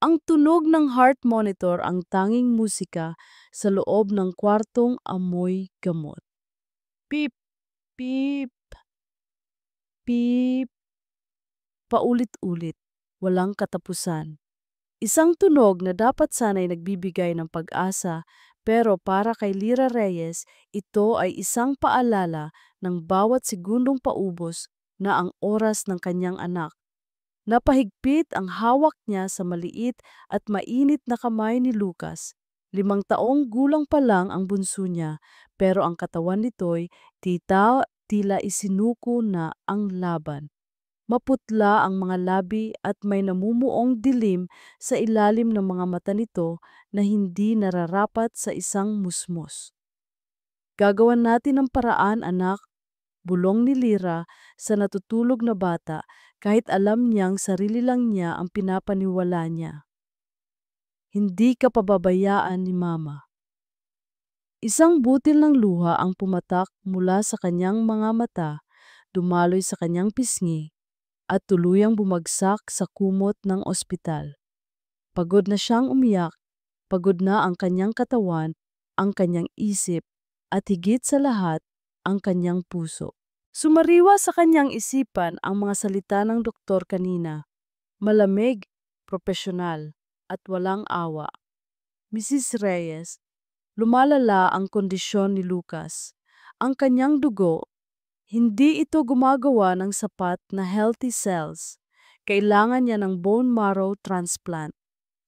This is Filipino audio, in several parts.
Ang tunog ng heart monitor ang tanging musika sa loob ng kwartong amoy gamot. Pip, pip, pip, paulit-ulit, walang katapusan. Isang tunog na dapat sana'y nagbibigay ng pag-asa, pero para kay Lyra Reyes, ito ay isang paalala ng bawat segundong paubos na ang oras ng kanyang anak. Napahigpit ang hawak niya sa maliit at mainit na kamay ni Lucas. 5 taong gulang pa lang ang bunso niya, pero ang katawan nito'y tila isinuko na ang laban. Maputla ang mga labi at may namumuong dilim sa ilalim ng mga mata nito na hindi nararapat sa isang musmos. Gagawan natin ng paraan, anak, bulong ni Lyra sa natutulog na bata kahit alam niyang sarili lang niya ang pinapaniwala niya. Hindi ka pababayaan ni Mama. Isang butil ng luha ang pumatak mula sa kanyang mga mata, dumaloy sa kanyang pisngi, at tuluyang bumagsak sa kumot ng ospital. Pagod na siyang umiyak, pagod na ang kanyang katawan, ang kanyang isip, at higit sa lahat, ang kanyang puso. Sumariwa sa kanyang isipan ang mga salita ng doktor kanina. Malamig, propesyonal, at walang awa. Mrs. Reyes, lumalala ang kondisyon ni Lucas. Ang kanyang dugo, hindi ito gumagawa ng sapat na healthy cells. Kailangan niya ng bone marrow transplant.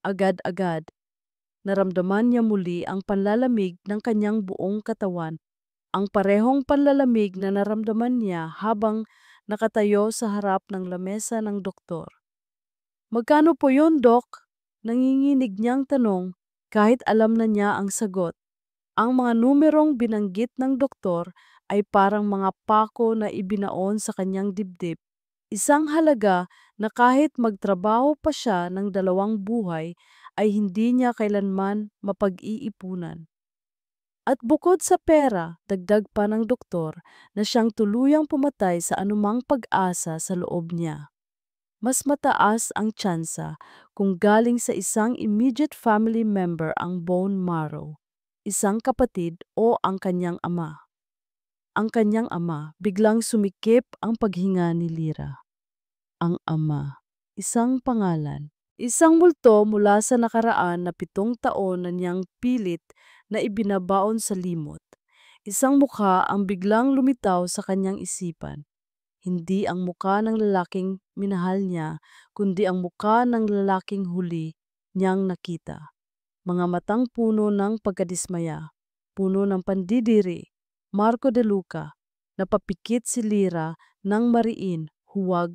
Agad-agad, naramdaman niya muli ang panlalamig ng kanyang buong katawan. Ang parehong panlalamig na naramdaman niya habang nakatayo sa harap ng lamesa ng doktor. Magkano po yun, Dok? Nanginginig niyang tanong kahit alam na niya ang sagot. Ang mga numerong binanggit ng doktor ay parang mga pako na ibinaon sa kanyang dibdib. Isang halaga na kahit magtrabaho pa siya ng 2 buhay ay hindi niya kailanman mapag-iipunan. At bukod sa pera, dagdag pa ng doktor na siyang tuluyang pumatay sa anumang pag-asa sa loob niya. Mas mataas ang tsansa kung galing sa isang immediate family member ang bone marrow, isang kapatid o ang kanyang ama. Ang kanyang ama, biglang sumikip ang paghinga ni Lyra. Ang ama, isang pangalan, isang multo mula sa nakaraan na 7 taon na niyang pilit na ibinabaon sa limot. Isang mukha ang biglang lumitaw sa kanyang isipan. Hindi ang mukha ng lalaking minahal niya, kundi ang mukha ng lalaking huli niyang nakita. Mga matang puno ng pagkadismaya, puno ng pandidiri. Marco de Luca, napapikit si Lyra ng mariin, huwag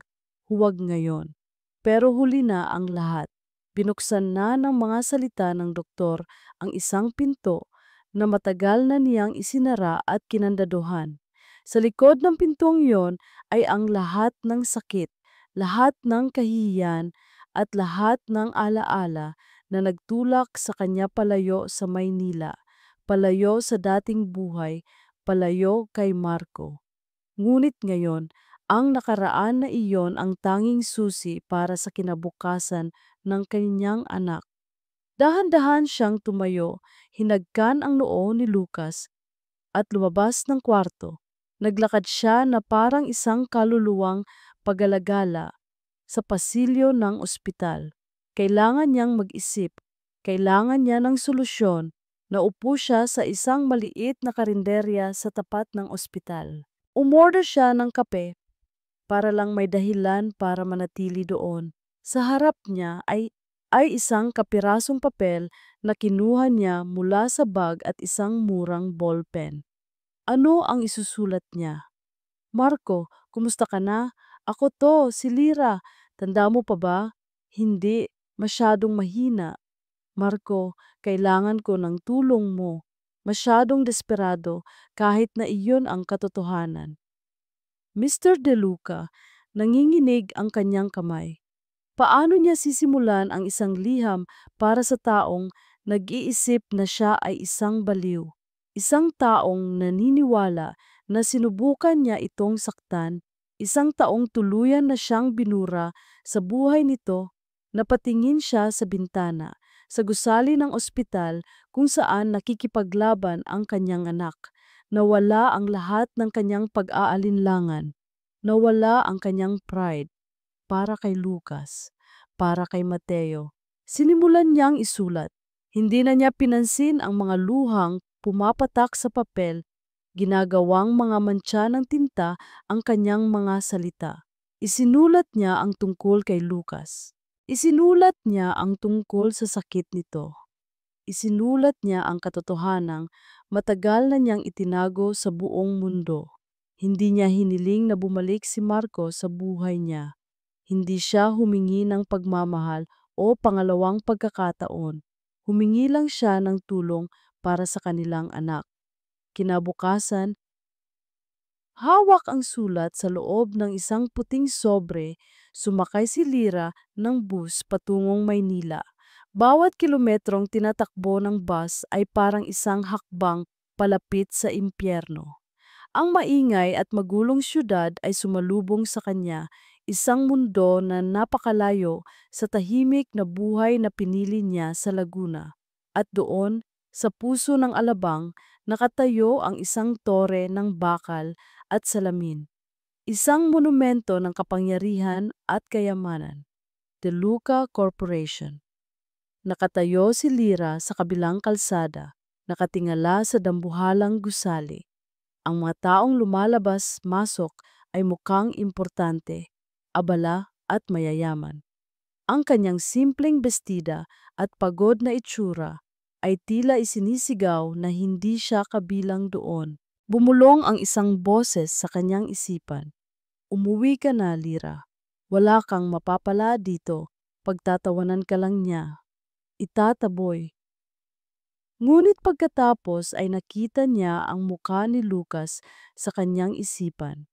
ngayon. Pero huli na ang lahat. Binuksan na ng mga salita ng doktor ang isang pinto na matagal na niyang isinara at kinandaduhan. Sa likod ng pintong yon ay ang lahat ng sakit, lahat ng kahihiyan, at lahat ng alaala na nagtulak sa kanya palayo sa Maynila, palayo sa dating buhay, palayo kay Marco. Ngunit ngayon, ang nakaraan na iyon ang tanging susi para sa kinabukasan ng kanyang anak. Dahan-dahan siyang tumayo, hinagkan ang noo ni Lucas at lumabas ng kwarto. Naglakad siya na parang isang kaluluwang pagalagala sa pasilyo ng ospital. Kailangan niyang mag-isip, kailangan niya ng solusyon. Naupo siya sa isang maliit na karinderya sa tapat ng ospital. Umorder siya ng kape para lang may dahilan para manatili doon. Sa harap niya ay isang kapirasong papel na kinuha niya mula sa bag at isang murang ballpen. Ano ang isusulat niya? Marco, kumusta ka na? Ako to, si Lyra. Tanda mo pa ba? Hindi, masyadong mahina. Marco, kailangan ko ng tulong mo. Masyadong desperado kahit na iyon ang katotohanan. Mr. De Luca, nanginginig ang kanyang kamay. Paano niya sisimulan ang isang liham para sa taong nag-iisip na siya ay isang baliw? Isang taong naniniwala na sinubukan niya itong saktan, isang taong tuluyan na siyang binura sa buhay nito. Napatingin siya sa bintana, sa gusali ng ospital kung saan nakikipaglaban ang kanyang anak. Nawala ang lahat ng kanyang pag-aalinlangan. Nawala ang kanyang pride para kay Lucas, para kay Mateo. Sinimulan niyang isulat. Hindi na niya pinansin ang mga luhang pumapatak sa papel, ginagawang mga mantsa ng tinta ang kanyang mga salita. Isinulat niya ang tungkol kay Lucas. Isinulat niya ang tungkol sa sakit nito. Isinulat niya ang katotohanang matagal na niyang itinago sa buong mundo. Hindi niya hiniling na bumalik si Marco sa buhay niya. Hindi siya humingi ng pagmamahal o pangalawang pagkakataon. Humingi lang siya ng tulong para sa kanilang anak. Kinabukasan, hawak ang sulat sa loob ng isang puting sobre, sumakay si Lyra ng bus patungong Maynila. Bawat kilometrong tinatakbo ng bus ay parang isang hakbang palapit sa impyerno. Ang maingay at magulong syudad ay sumalubong sa kanya, isang mundo na napakalayo sa tahimik na buhay na pinili niya sa Laguna. At doon, sa puso ng Alabang, nakatayo ang isang tore ng bakal at salamin. Isang monumento ng kapangyarihan at kayamanan. De Luca Corporation. Nakatayo si Lyra sa kabilang kalsada, nakatingala sa dambuhalang gusali. Ang mga taong lumalabas-masok ay mukhang importante, abala at mayayaman. Ang kanyang simpleng bestida at pagod na itsura ay tila isinisigaw na hindi siya kabilang doon. Bumulong ang isang boses sa kanyang isipan. Umuwi ka na, Lyra. Wala kang mapapala dito. Pagtatawanan ka lang niya. Itataboy. Ngunit pagkatapos ay nakita niya ang mukha ni Lucas sa kanyang isipan.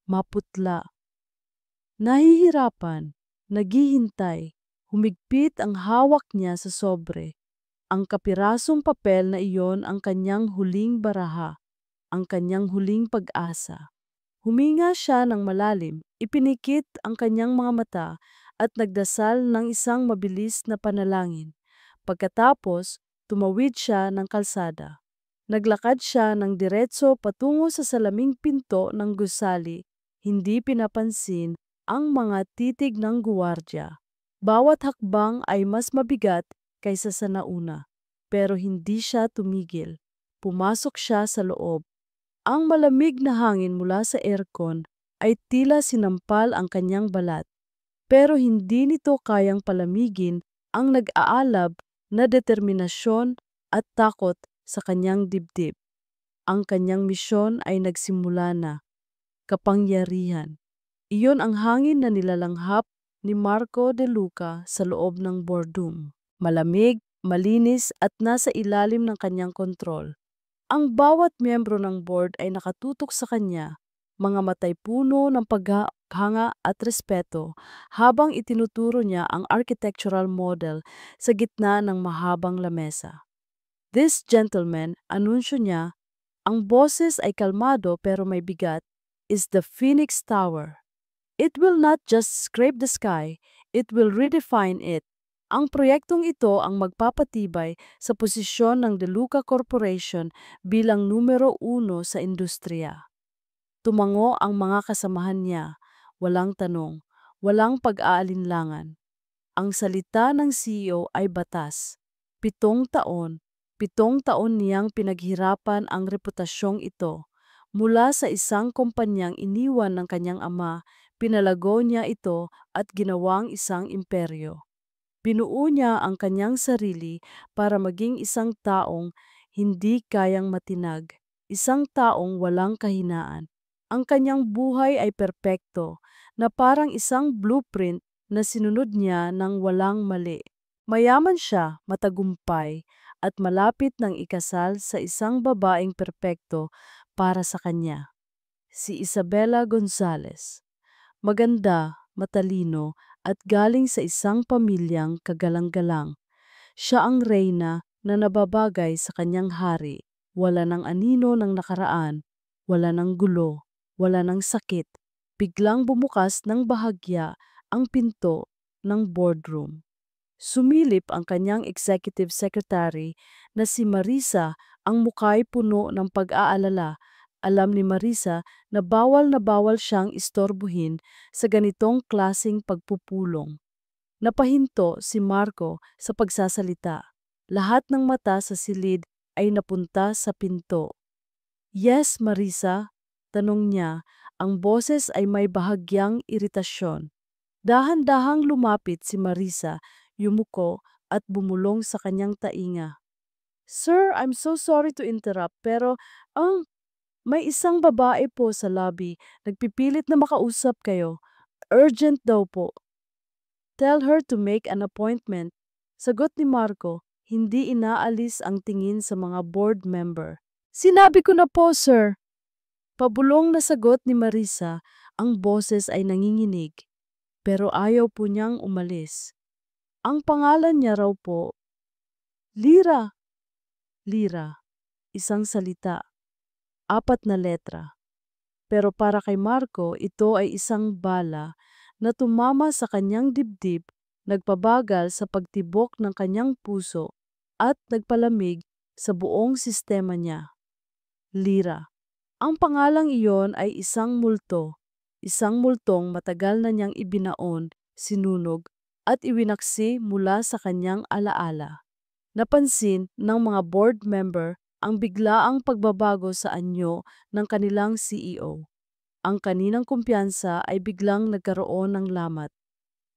Maputla. Nahihirapan. Naghihintay. Humigpit ang hawak niya sa sobre. Ang kapirasong papel na iyon ang kanyang huling baraha, ang kanyang huling pag-asa. Huminga siya ng malalim, ipinikit ang kanyang mga mata at nagdasal ng isang mabilis na panalangin. Pagkatapos, tumawid siya ng kalsada. Naglakad siya ng diretso patungo sa salaming pinto ng gusali, hindi pinapansin ang mga titig ng guwardya. Bawat hakbang ay mas mabigat kaysa sa nauna, pero hindi siya tumigil. Pumasok siya sa loob. Ang malamig na hangin mula sa aircon ay tila sinampal ang kanyang balat, pero hindi nito kayang palamigin ang nag-aalab na determinasyon at takot sa kanyang dibdib. Ang kanyang misyon ay nagsimula na. Kapangyarihan. Iyon ang hangin na nilalanghap ni Marco de Luca sa loob ng boardroom. Malamig, malinis at nasa ilalim ng kanyang kontrol. Ang bawat miyembro ng board ay nakatutok sa kanya, mga matay puno ng paghanga at respeto habang itinuturo niya ang architectural model sa gitna ng mahabang lamesa. This gentleman, anunsyo niya, ang boses ay kalmado pero may bigat, is the Phoenix Tower. It will not just scrape the sky, it will redefine it. Ang proyektong ito ang magpapatibay sa posisyon ng De Luca Corporation bilang numero 1 sa industriya. Tumango ang mga kasamahan niya, walang tanong, walang pag-aalinlangan. Ang salita ng CEO ay batas. 7 taon, 7 taon niyang pinaghirapan ang reputasyong ito. Mula sa isang kumpanyang iniwan ng kanyang ama, pinalago niya ito at ginawang isang imperyo. Binuo niya ang kanyang sarili para maging isang taong hindi kayang matinag, isang taong walang kahinaan. Ang kanyang buhay ay perpekto, na parang isang blueprint na sinunod niya ng walang mali. Mayaman siya, matagumpay, at malapit ng ikasal sa isang babaeng perpekto para sa kanya. Si Isabela Gonzales. Maganda, matalino, at galing sa isang pamilyang kagalang-galang. Siya ang reyna na nababagay sa kanyang hari. Wala ng anino ng nakaraan, wala ng gulo, wala ng sakit. Biglang bumukas ng bahagya ang pinto ng boardroom. Sumilip ang kanyang executive secretary na si Marisa, ang mukha'y puno ng pag-aalala. Alam ni Marisa na bawal siyang istorbohin sa ganitong klasing pagpupulong. Napahinto si Marco sa pagsasalita. Lahat ng mata sa silid ay napunta sa pinto. "Yes, Marisa?" tanong niya. Ang boses ay may bahagyang iritasyon. Dahan-dahang lumapit si Marisa, yumuko at bumulong sa kanyang tainga. "Sir, I'm so sorry to interrupt pero may isang babae po sa lobby. Nagpipilit na makausap kayo. Urgent daw po. Tell her to make an appointment." Sagot ni Marco, hindi inaalis ang tingin sa mga board member. "Sinabi ko na po, sir." Pabulong na sagot ni Marisa, ang boses ay nanginginig, pero ayaw po niyang umalis. Ang pangalan niya raw po, Lira. Lira, isang salita, 4 na letra. Pero para kay Marco, ito ay isang bala na tumama sa kanyang dibdib, nagpabagal sa pagtibok ng kanyang puso at nagpalamig sa buong sistema niya. Lira. Ang pangalang iyon ay isang multong matagal na niyang ibinaon, sinunog, at iwinaksi mula sa kanyang alaala. Napansin ng mga board member ang biglaang pagbabago sa anyo ng kanilang CEO. Ang kaninang kumpiyansa ay biglang nagkaroon ng lamat.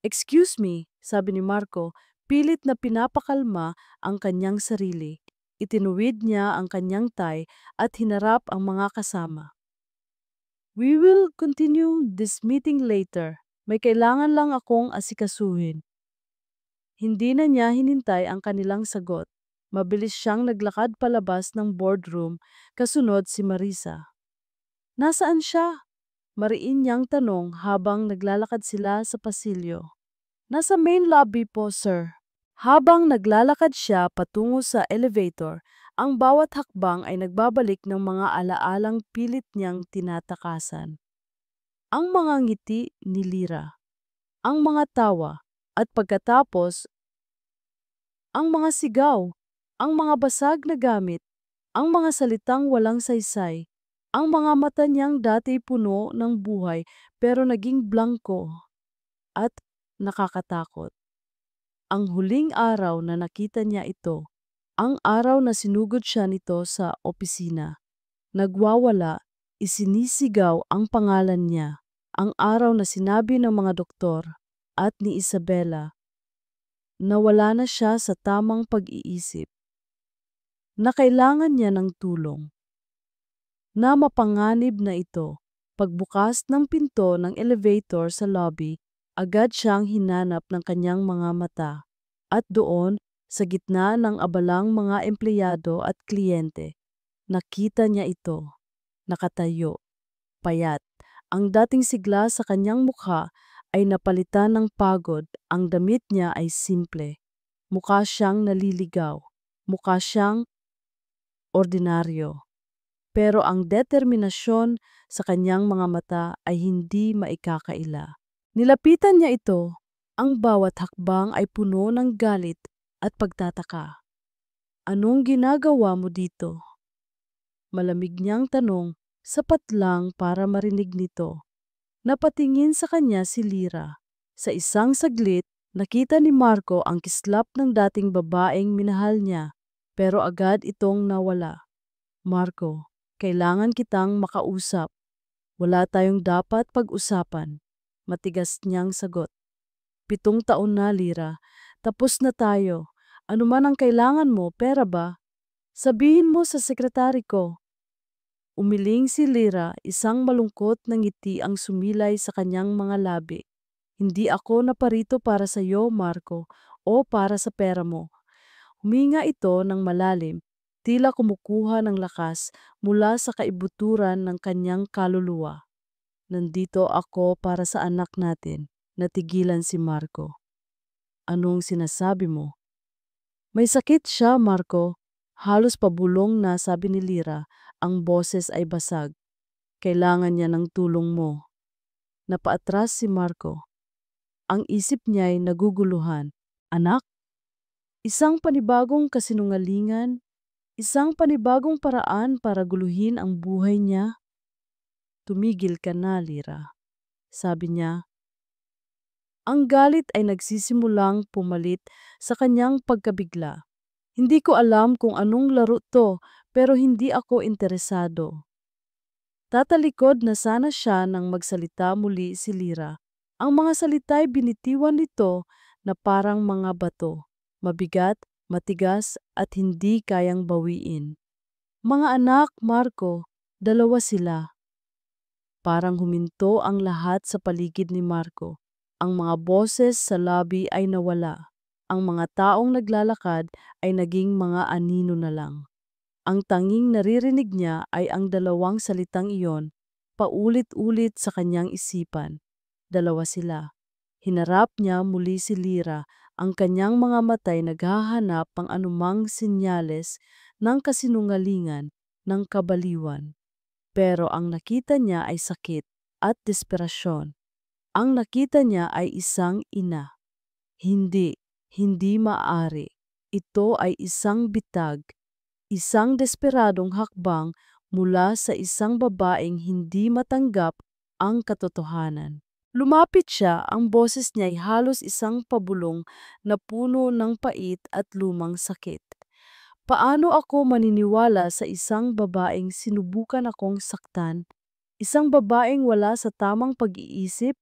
"Excuse me," sabi ni Marco, pilit na pinapakalma ang kanyang sarili. Itinuwid niya ang kanyang tie at hinarap ang mga kasama. "We will continue this meeting later. May kailangan lang akong asikasuhin." Hindi na niya hinintay ang kanilang sagot. Mabilis siyang naglakad palabas ng boardroom, kasunod si Marisa. "Nasaan siya?" Mariin niyang tanong habang naglalakad sila sa pasilyo. "Nasa main lobby po, sir." Habang naglalakad siya patungo sa elevator, ang bawat hakbang ay nagbabalik ng mga alaalang pilit niyang tinatakasan. Ang mga ngiti ni Lira, ang mga tawa, at pagkatapos, ang mga sigaw, ang mga basag na gamit, ang mga salitang walang saysay, ang mga mata niyang dati puno ng buhay pero naging blanko at nakakatakot. Ang huling araw na nakita niya ito, ang araw na sinugod siya nito sa opisina. Nagwawala, isinisigaw ang pangalan niya. Ang araw na sinabi ng mga doktor at ni Isabela na wala na siya sa tamang pag-iisip, na kailangan niya ng tulong. Na mapanganib na ito, pagbukas ng pinto ng elevator sa lobby, agad siyang hinanap ng kanyang mga mata. At doon, sa gitna ng abalang mga empleyado at kliyente, nakita niya ito. Nakatayo, payat. Ang dating sigla sa kanyang mukha ay napalitan ng pagod. Ang damit niya ay simple. Mukha siyang naliligaw. Mukha siyang ordinaryo. Pero ang determinasyon sa kanyang mga mata ay hindi maikakaila. Nilapitan niya ito. Ang bawat hakbang ay puno ng galit at pagtataka. "Anong ginagawa mo dito?" Malamig niyang tanong, sapat lang para marinig nito. Napatingin sa kanya si Lira. Sa isang saglit, nakita ni Marco ang kislap ng dating babaeng minahal niya, pero agad itong nawala. "Marco, kailangan kitang makausap. Wala tayong dapat pag-usapan." Matigas niyang sagot. 7 taon na, Lira. Tapos na tayo. Ano man ang kailangan mo, pera ba? Sabihin mo sa sekretary ko. Umiling si Lira, isang malungkot na ngiti ang sumilay sa kanyang mga labi. "Hindi ako naparito para sa iyo, Marco, o para sa pera mo." Huminga ito ng malalim, tila kumukuha ng lakas mula sa kaibuturan ng kanyang kaluluwa. "Nandito ako para sa anak natin." Natigilan si Marco. "Anong sinasabi mo?" "May sakit siya, Marco." Halos pabulong na sabi ni Lira, ang boses ay basag. "Kailangan niya ng tulong mo." Napaatras si Marco. Ang isip niya'y naguguluhan. Anak, isang panibagong kasinungalingan, isang panibagong paraan para guluhin ang buhay niya. Tumigil ka na, Lira. Sabi niya, ang galit ay nagsisimulang pumalit sa kanyang pagkabigla. Hindi ko alam kung anong laro to, pero hindi ako interesado. Tatalikod na sana siya nang magsalita muli si Lira. Ang mga salita'y binitiwan nito na parang mga bato, mabigat, matigas at hindi kayang bawiin. Mga anak, Marco, dalawa sila. Parang huminto ang lahat sa paligid ni Marco. Ang mga boses sa lobby ay nawala. Ang mga taong naglalakad ay naging mga anino na lang. Ang tanging naririnig niya ay ang dalawang salitang iyon, paulit-ulit sa kanyang isipan. Dalawa sila. Hinarap niya muli si Lira, ang kanyang mga matay naghahanap ng anumang sinyales ng kasinungalingan, ng kabaliwan. Pero ang nakita niya ay sakit at desperasyon. Ang nakita niya ay isang ina. Hindi maaari. Ito ay isang bitag, isang desperadong hakbang mula sa isang babaeng hindi matanggap ang katotohanan. Lumapit siya, ang boses niya ay halos isang pabulong na puno ng pait at lumang sakit. Paano ako maniniwala sa isang babaeng sinubukan akong saktan? Isang babaeng wala sa tamang pag-iisip?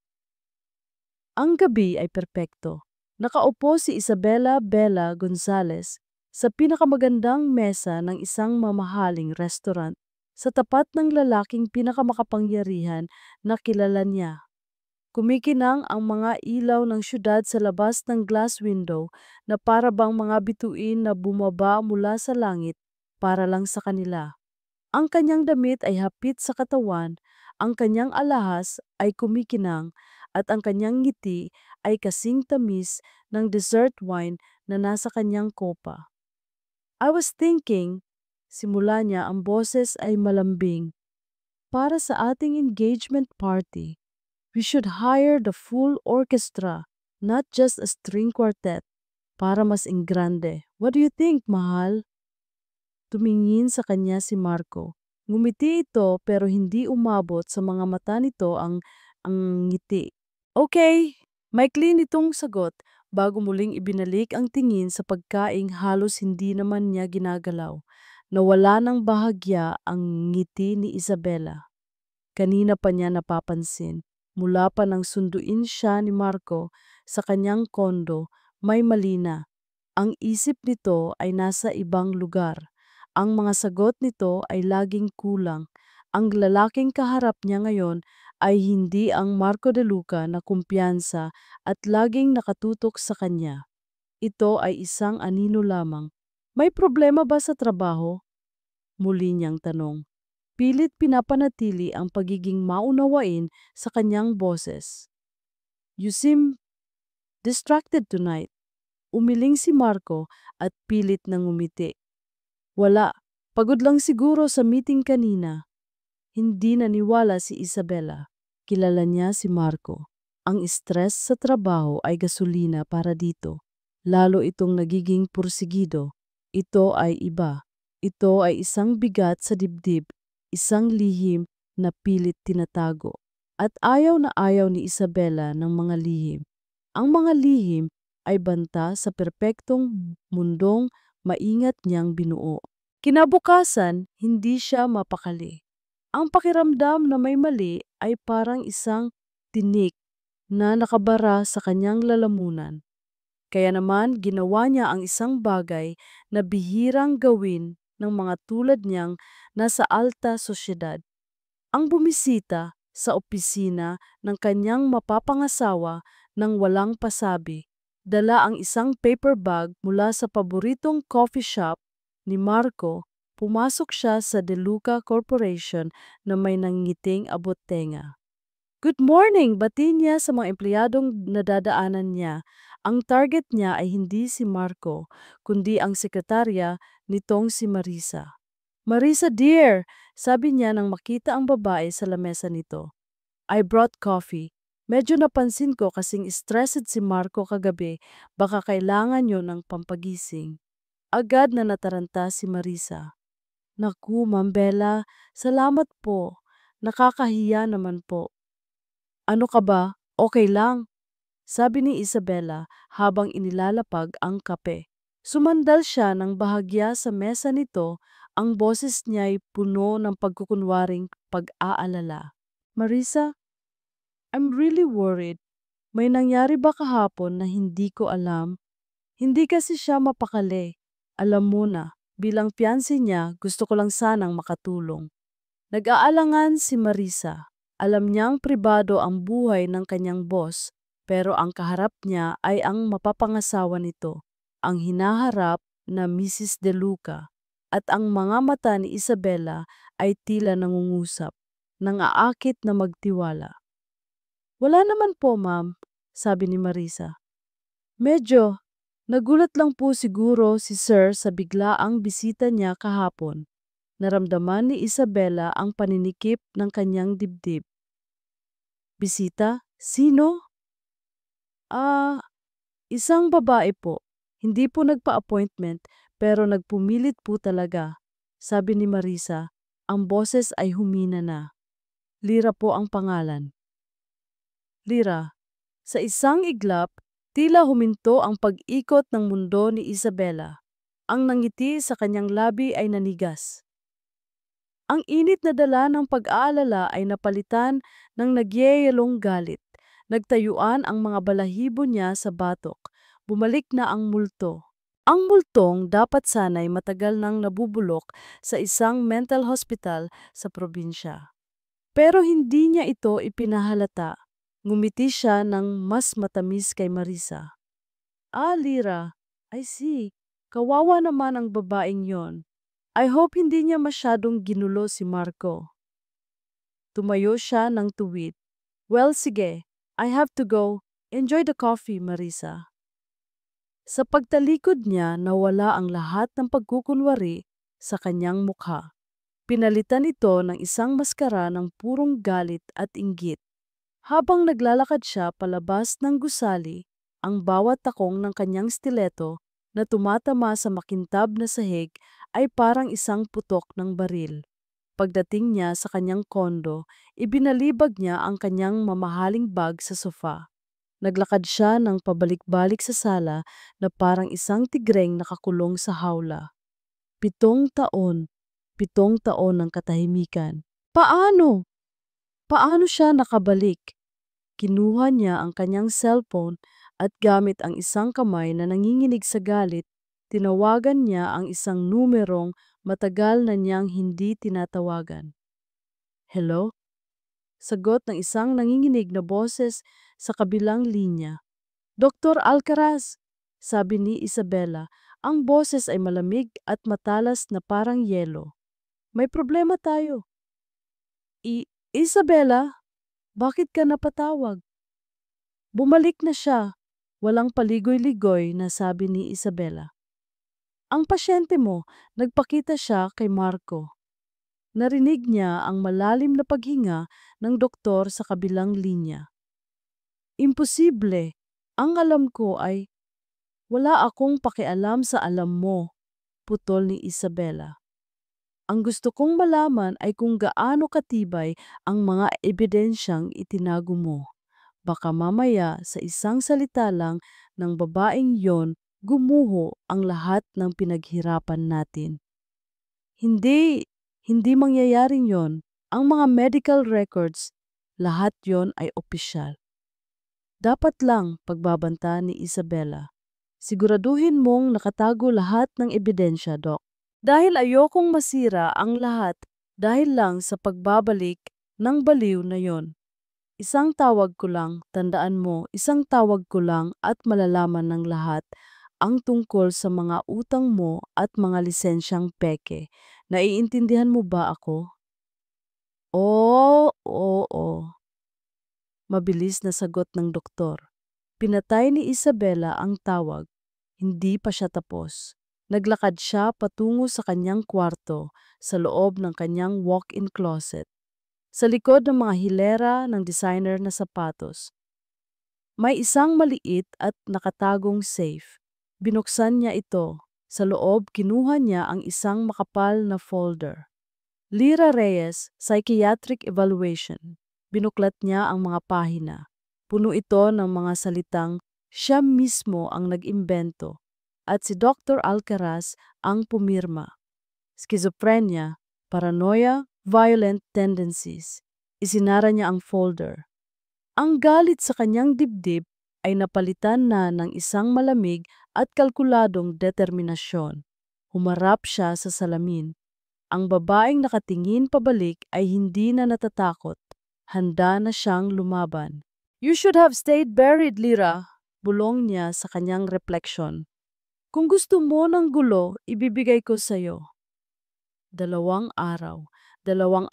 Ang gabi ay perpekto. Nakaupo si Isabela Bella Gonzales sa pinakamagandang mesa ng isang mamahaling restaurant sa tapat ng lalaking pinakamakapangyarihan na kilala niya. Kumikinang ang mga ilaw ng syudad sa labas ng glass window na para bang mga bituin na bumaba mula sa langit para lang sa kanila. Ang kanyang damit ay hapit sa katawan, ang kanyang alahas ay kumikinang, at ang kanyang ngiti ay kasing tamis ng dessert wine na nasa kanyang kopa. I was thinking, simula niya, ang boses ay malambing, para sa ating engagement party, we should hire the full orchestra, not just a string quartet, para mas ingrande. What do you think, mahal? Tumingin sa kanya si Marco. Ngumiti ito pero hindi umabot sa mga mata nito ang ngiti. Okay, maikli nitong sagot bago muling ibinalik ang tingin sa pagkaing halos hindi naman niya ginagalaw. Nawala ng bahagya ang ngiti ni Isabela. Kanina pa niya napapansin, mula pa nang sunduin siya ni Marco sa kanyang kondo, may malina. Ang isip nito ay nasa ibang lugar. Ang mga sagot nito ay laging kulang. Ang lalaking kaharap niya ngayon ay hindi ang Marco de Luca na kumpiyansa at laging nakatutok sa kanya. Ito ay isang anino lamang. May problema ba sa trabaho? Muli niyang tanong. Pilit pinapanatili ang pagiging maunawain sa kanyang boses. You seem distracted tonight. Umiling si Marco at pilit nang ngumiti. Wala, pagod lang siguro sa meeting kanina. Hindi naniwala si Isabela. Kilala niya si Marco. Ang stress sa trabaho ay gasolina para dito. Lalo itong nagiging pursigido. Ito ay iba. Ito ay isang bigat sa dibdib, isang lihim na pilit tinatago. At ayaw na ayaw ni Isabela ng mga lihim. Ang mga lihim ay banta sa perpektong mundong maingat niyang binuo. Kinabukasan, hindi siya mapakali. Ang pakiramdam na may mali ay parang isang tinik na nakabara sa kanyang lalamunan. Kaya naman ginawa niya ang isang bagay na bihirang gawin ng mga tulad niyang nasa alta sosyedad. Ang bumisita sa opisina ng kanyang mapapangasawa nang walang pasabi. Dala ang isang paper bag mula sa paboritong coffee shop ni Marco. Pumasok siya sa De Luca Corporation na may nangiting abot-tenga. Good morning! Bati niya sa mga empleyadong nadadaanan niya. Ang target niya ay hindi si Marco, kundi ang sekretarya nitong si Marisa. Marisa dear, sabi niya nang makita ang babae sa lamesa nito. I brought coffee. Medyo napansin ko kasing stressed si Marco kagabi, baka kailangan niyo ng pampagising. Agad na nataranta si Marisa. Naku, Ma'am Bella, salamat po. Nakakahiya naman po. Ano ka ba? Okay lang, sabi ni Isabella habang inilalapag ang kape. Sumandal siya ng bahagya sa mesa nito, ang boses niya'y puno ng pagkukunwaring pag-aalala. Marisa, I'm really worried. May nangyari ba kahapon na hindi ko alam? Hindi kasi siya mapakali. Alam mo na, bilang fiancé niya, gusto ko lang sanang makatulong. Nag-aalangan si Marisa. Alam niyang pribado ang buhay ng kanyang boss, pero ang kaharap niya ay ang mapapangasawa nito, ang hinaharap na Mrs. De Luca. At ang mga mata ni Isabella ay tila nangungusap, nangaakit na magtiwala. Wala naman po, ma'am, sabi ni Marisa. Medyo, nagulat lang po siguro si Sir sa biglaang bisita niya kahapon. Naramdaman ni Isabella ang paninikip ng kanyang dibdib. Bisita? Sino? Ah, isang babae po. Hindi po nagpa-appointment pero nagpumilit po talaga. Sabi ni Marisa, ang boses ay humina na. Lira po ang pangalan. Lira. Sa isang iglap, tila huminto ang pag-ikot ng mundo ni Isabella. Ang nangiti sa kanyang labi ay nanigas. Ang init na dala ng pag-aalala ay napalitan ng nagyeyelong galit. Nagtayuan ang mga balahibo niya sa batok. Bumalik na ang multo. Ang multong dapat sana'y matagal nang nabubulok sa isang mental hospital sa probinsya. Pero hindi niya ito ipinahalata. Ngumiti siya ng mas matamis kay Marisa. Ah, Lira, I see. Kawawa naman ang babaeng yon. I hope hindi niya masyadong ginulo si Marco. Tumayo siya ng tuwid. Well, sige. I have to go. Enjoy the coffee, Marisa. Sa pagtalikod niya, nawala ang lahat ng pagkukunwari sa kanyang mukha. Pinalitan ito ng isang maskara ng purong galit at inggit. Habang naglalakad siya palabas ng gusali, ang bawat takong ng kanyang stiletto na tumatama sa makintab na sahig ay parang isang putok ng baril. Pagdating niya sa kanyang kondo, ibinalibag niya ang kanyang mamahaling bag sa sofa. Naglakad siya ng pabalik-balik sa sala na parang isang tigreng nakakulong sa hawla. 7 taon, 7 taon ng katahimikan. Paano? Paano siya nakabalik? Kinuha niya ang kanyang cellphone at gamit ang isang kamay na nanginginig sa galit, tinawagan niya ang isang numerong matagal na niyang hindi tinatawagan. Hello? Sagot ng isang nanginginig na boses sa kabilang linya. Dr. Alcaraz, sabi ni Isabella, ang boses ay malamig at matalas na parang yelo. May problema tayo. Isabella, bakit ka napatawag? Bumalik na siya. Walang paligoy-ligoy na sabi ni Isabella. Ang pasyente mo, nagpakita siya kay Marco. Narinig niya ang malalim na paghinga ng doktor sa kabilang linya. Imposible. Ang alam ko ay wala akong pakialam sa alam mo, putol ni Isabella. Ang gusto kong malaman ay kung gaano katibay ang mga ebidensyang itinago mo. Baka mamaya sa isang salita lang ng babaeng yon, gumuho ang lahat ng pinaghirapan natin. Hindi mangyayaring yon. Ang mga medical records, lahat yon ay opisyal. Dapat lang pagbabanta ni Isabella. Siguraduhin mong nakatago lahat ng ebidensya, Doc. Dahil ayokong masira ang lahat dahil lang sa pagbabalik ng baliw na yon. Isang tawag ko lang, tandaan mo, isang tawag ko lang at malalaman ng lahat ang tungkol sa mga utang mo at mga lisensyang peke. Naiintindihan mo ba ako? Oo. Mabilis na sagot ng doktor. Pinatay ni Isabella ang tawag. Hindi pa siya tapos. Naglakad siya patungo sa kanyang kwarto sa loob ng kanyang walk-in closet. Sa likod ng mga hilera ng designer na sapatos, May isang maliit at nakatagong safe. Binuksan niya ito. Sa loob, kinuha niya ang isang makapal na folder. Lira Reyes, Psychiatric Evaluation. Binuklat niya ang mga pahina. Puno ito ng mga salitang siya mismo ang nag-imbento at si Dr. Alcaraz ang pumirma. Schizophrenia, paranoia, violent tendencies. Isinara niya ang folder. Ang galit sa kanyang dibdib ay napalitan na ng isang malamig at kalkuladong determinasyon. Humarap siya sa salamin. Ang babaeng nakatingin pabalik ay hindi na natatakot. Handa na siyang lumaban. "You should have stayed buried, Lira," bulong niya sa kanyang refleksyon. "Kung gusto mo ng gulo, ibibigay ko sa'yo." 2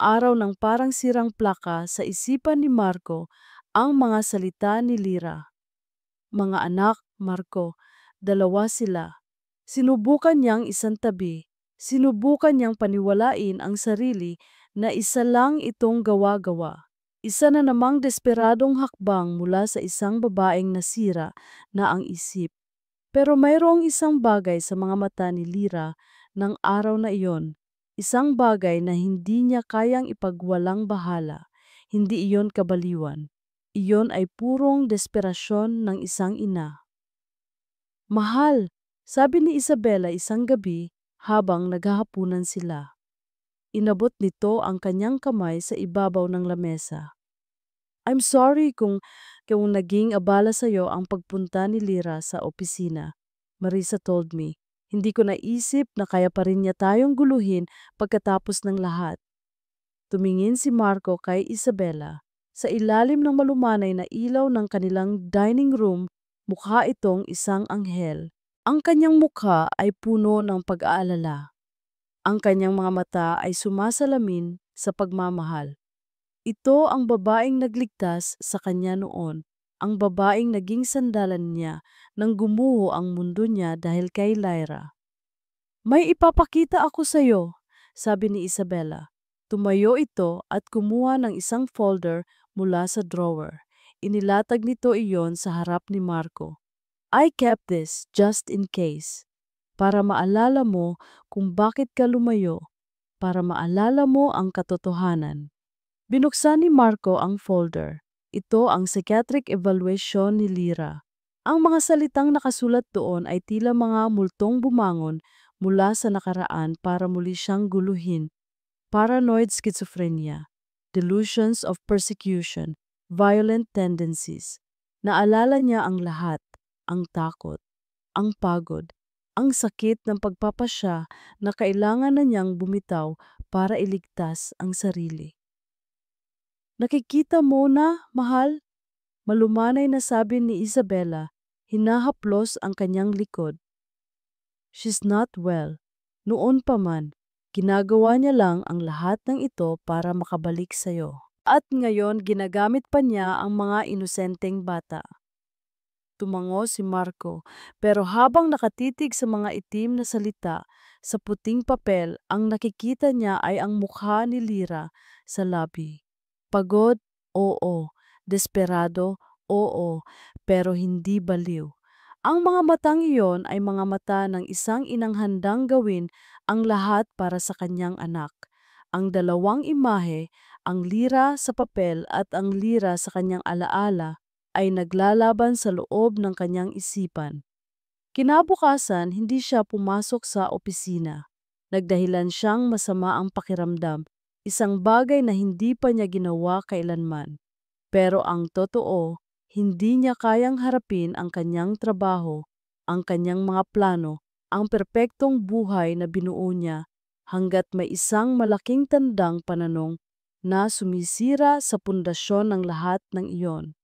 araw ng parang sirang plaka sa isipan ni Marco ang mga salita ni Lira. "Mga anak, Marco, 2 sila." Sinubukan niyang isantabi, sinubukan niyang paniwalain ang sarili na isa lang itong gawa-gawa. Isa na namang desperadong hakbang mula sa isang babaeng nasira na ang isip. Pero mayroong isang bagay sa mga mata ni Lira ng araw na iyon. Isang bagay na hindi niya kayang ipagwalang bahala. Hindi iyon kabaliwan. Iyon ay purong desperasyon ng isang ina. "Mahal," sabi ni Isabela isang gabi habang naghahapunan sila. Inabot nito ang kanyang kamay sa ibabaw ng lamesa. "I'm sorry kung naging abala sa'yo ang pagpunta ni Lira sa opisina," Marisa told me. "Hindi ko naisip na kaya pa rin niya tayong guluhin pagkatapos ng lahat." Tumingin si Marco kay Isabela. Sa ilalim ng malumanay na ilaw ng kanilang dining room, mukha itong isang anghel. Ang kanyang mukha ay puno ng pag-aalala. Ang kanyang mga mata ay sumasalamin sa pagmamahal. Ito ang babaeng nagligtas sa kanya noon, ang babaeng naging sandalan niya nang gumuho ang mundo niya dahil kay Lyra. "May ipapakita ako sa'yo," sabi ni Isabela. Tumayo ito at kumuha ng isang folder mula sa drawer. Inilatag nito iyon sa harap ni Marco. "I kept this just in case. Para maalala mo kung bakit ka lumayo. Para maalala mo ang katotohanan." Binuksan ni Marco ang folder. Ito ang psychiatric evaluation ni Lira. Ang mga salitang nakasulat doon ay tila mga multong bumangon mula sa nakaraan para muli siyang guluhin. Paranoid schizophrenia, delusions of persecution, violent tendencies. Naalala niya ang lahat, ang takot, ang pagod, ang sakit ng pagpapasya na kailangan na niyang bumitaw para iligtas ang sarili. "Nakikita mo na, mahal?" Malumanay na sabi ni Isabela, hinahaplos ang kanyang likod. "She's not well. Noon pa man, ginagawa niya lang ang lahat ng ito para makabalik sa'yo. At ngayon ginagamit pa niya ang mga inosenteng bata." Tumango si Marco, pero habang nakatitig sa mga itim na salita sa puting papel, ang nakikita niya ay ang mukha ni Lira sa labi. Pagod, oo. Desperado, oo. Pero hindi baliw. Ang mga matang iyon ay mga mata ng isang inang handang gawin ang lahat para sa kanyang anak. Ang dalawang imahe, ang Lira sa papel at ang Lira sa kanyang alaala, ay naglalaban sa loob ng kanyang isipan. Kinabukasan, hindi siya pumasok sa opisina. Nagdahilan siyang masama ang pakiramdam, isang bagay na hindi pa niya ginawa kailanman. Pero ang totoo, hindi niya kayang harapin ang kanyang trabaho, ang kanyang mga plano, ang perpektong buhay na binuo niya hanggat may isang malaking tandang pananong na sumisira sa pundasyon ng lahat ng iyon.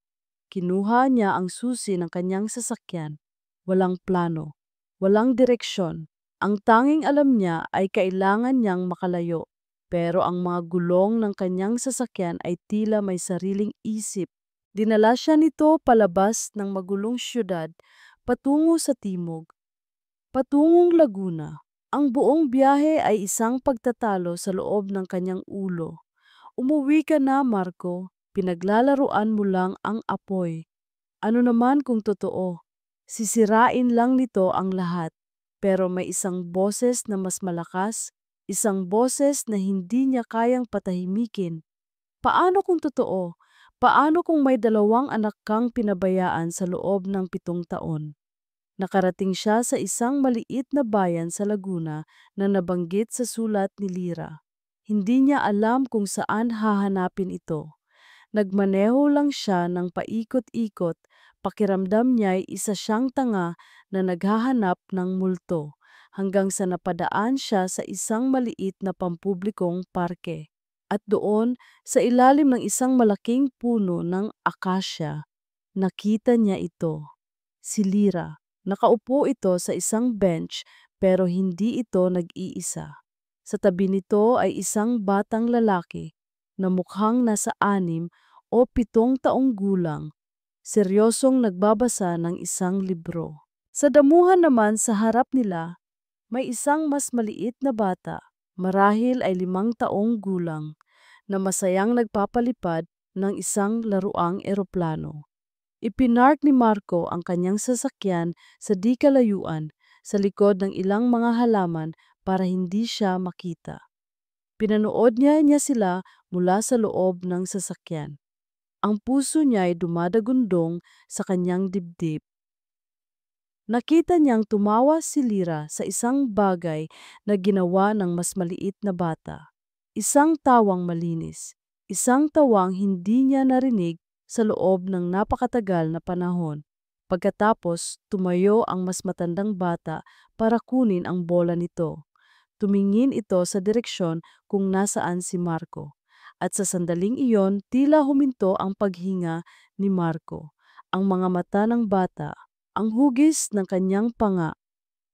Kinuha niya ang susi ng kanyang sasakyan. Walang plano, walang direksyon. Ang tanging alam niya ay kailangan niyang makalayo. Pero ang mga gulong ng kanyang sasakyan ay tila may sariling isip. Dinala siya nito palabas ng magulong syudad, patungo sa timog, patungong Laguna. Ang buong biyahe ay isang pagtatalo sa loob ng kanyang ulo. "Umuwi ka na, Marco. Pinaglalaruan mo lang ang apoy." Ano naman kung totoo? Sisirain lang nito ang lahat. Pero may isang boses na mas malakas, isang boses na hindi niya kayang patahimikin. Paano kung totoo? Paano kung may 2 anak kang pinabayaan sa loob ng 7 taon? Nakarating siya sa isang maliit na bayan sa Laguna na nabanggit sa sulat ni Lira. Hindi niya alam kung saan hahanapin ito. Nagmaneho lang siya ng paikot-ikot, pakiramdam niya'y isa siyang tanga na naghahanap ng multo, hanggang sa napadaan siya sa isang maliit na pampublikong parke. At doon, sa ilalim ng isang malaking puno ng akasya, nakita niya ito. Si Lira. Nakaupo ito sa isang bench pero hindi ito nag-iisa. Sa tabi nito ay isang batang lalaki na mukhang nasa 6 o 7 taong gulang, seryosong nagbabasa ng isang libro. Sa damuhan naman sa harap nila, may isang mas maliit na bata, marahil ay 5 taong gulang, na masayang nagpapalipad ng isang laruang eroplano. Ipinark ni Marco ang kanyang sasakyan sa di kalayuan sa likod ng ilang mga halaman para hindi siya makita. Pinanood niya sila mula sa loob ng sasakyan. Ang puso niya ay dumadagundong sa kanyang dibdib. Nakita niyang tumawa si Lira sa isang bagay na ginawa ng mas maliit na bata. Isang tawang malinis, isang tawang hindi niya narinig sa loob ng napakatagal na panahon. Pagkatapos, tumayo ang mas matandang bata para kunin ang bola nito. Tumingin ito sa direksyon kung nasaan si Marco. At sa sandaling iyon, tila huminto ang paghinga ni Marco. Ang mga mata ng bata, ang hugis ng kanyang panga,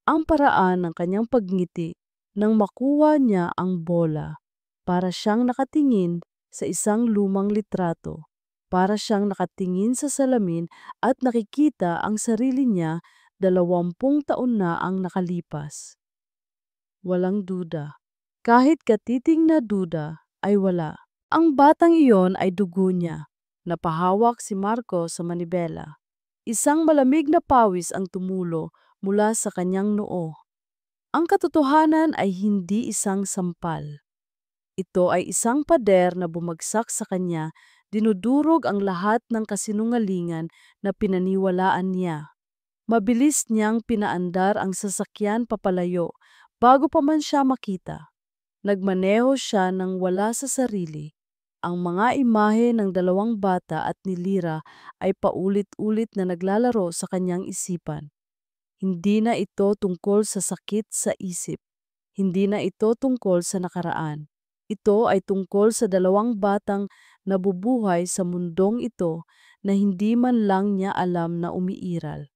ang paraan ng kanyang pagngiti nang makuha niya ang bola. Para siyang nakatingin sa isang lumang litrato. Para siyang nakatingin sa salamin at nakikita ang sarili niya 20 taon na ang nakalipas. Walang duda. Kahit katiting na duda ay wala. Ang batang iyon ay dugo niya. Napahawak si Marco sa manibela. Isang malamig na pawis ang tumulo mula sa kanyang noo. Ang katotohanan ay hindi isang sampal. Ito ay isang pader na bumagsak sa kanya, dinudurog ang lahat ng kasinungalingan na pinaniwalaan niya. Mabilis niyang pinaandar ang sasakyan papalayo bago pa man siya makita. Nagmaneho siya ng wala sa sarili. Ang mga imahe ng 2 bata at ni Lira ay paulit-ulit na naglalaro sa kanyang isipan. Hindi na ito tungkol sa sakit sa isip. Hindi na ito tungkol sa nakaraan. Ito ay tungkol sa 2 batang nabubuhay sa mundong ito na hindi man lang niya alam na umiiral.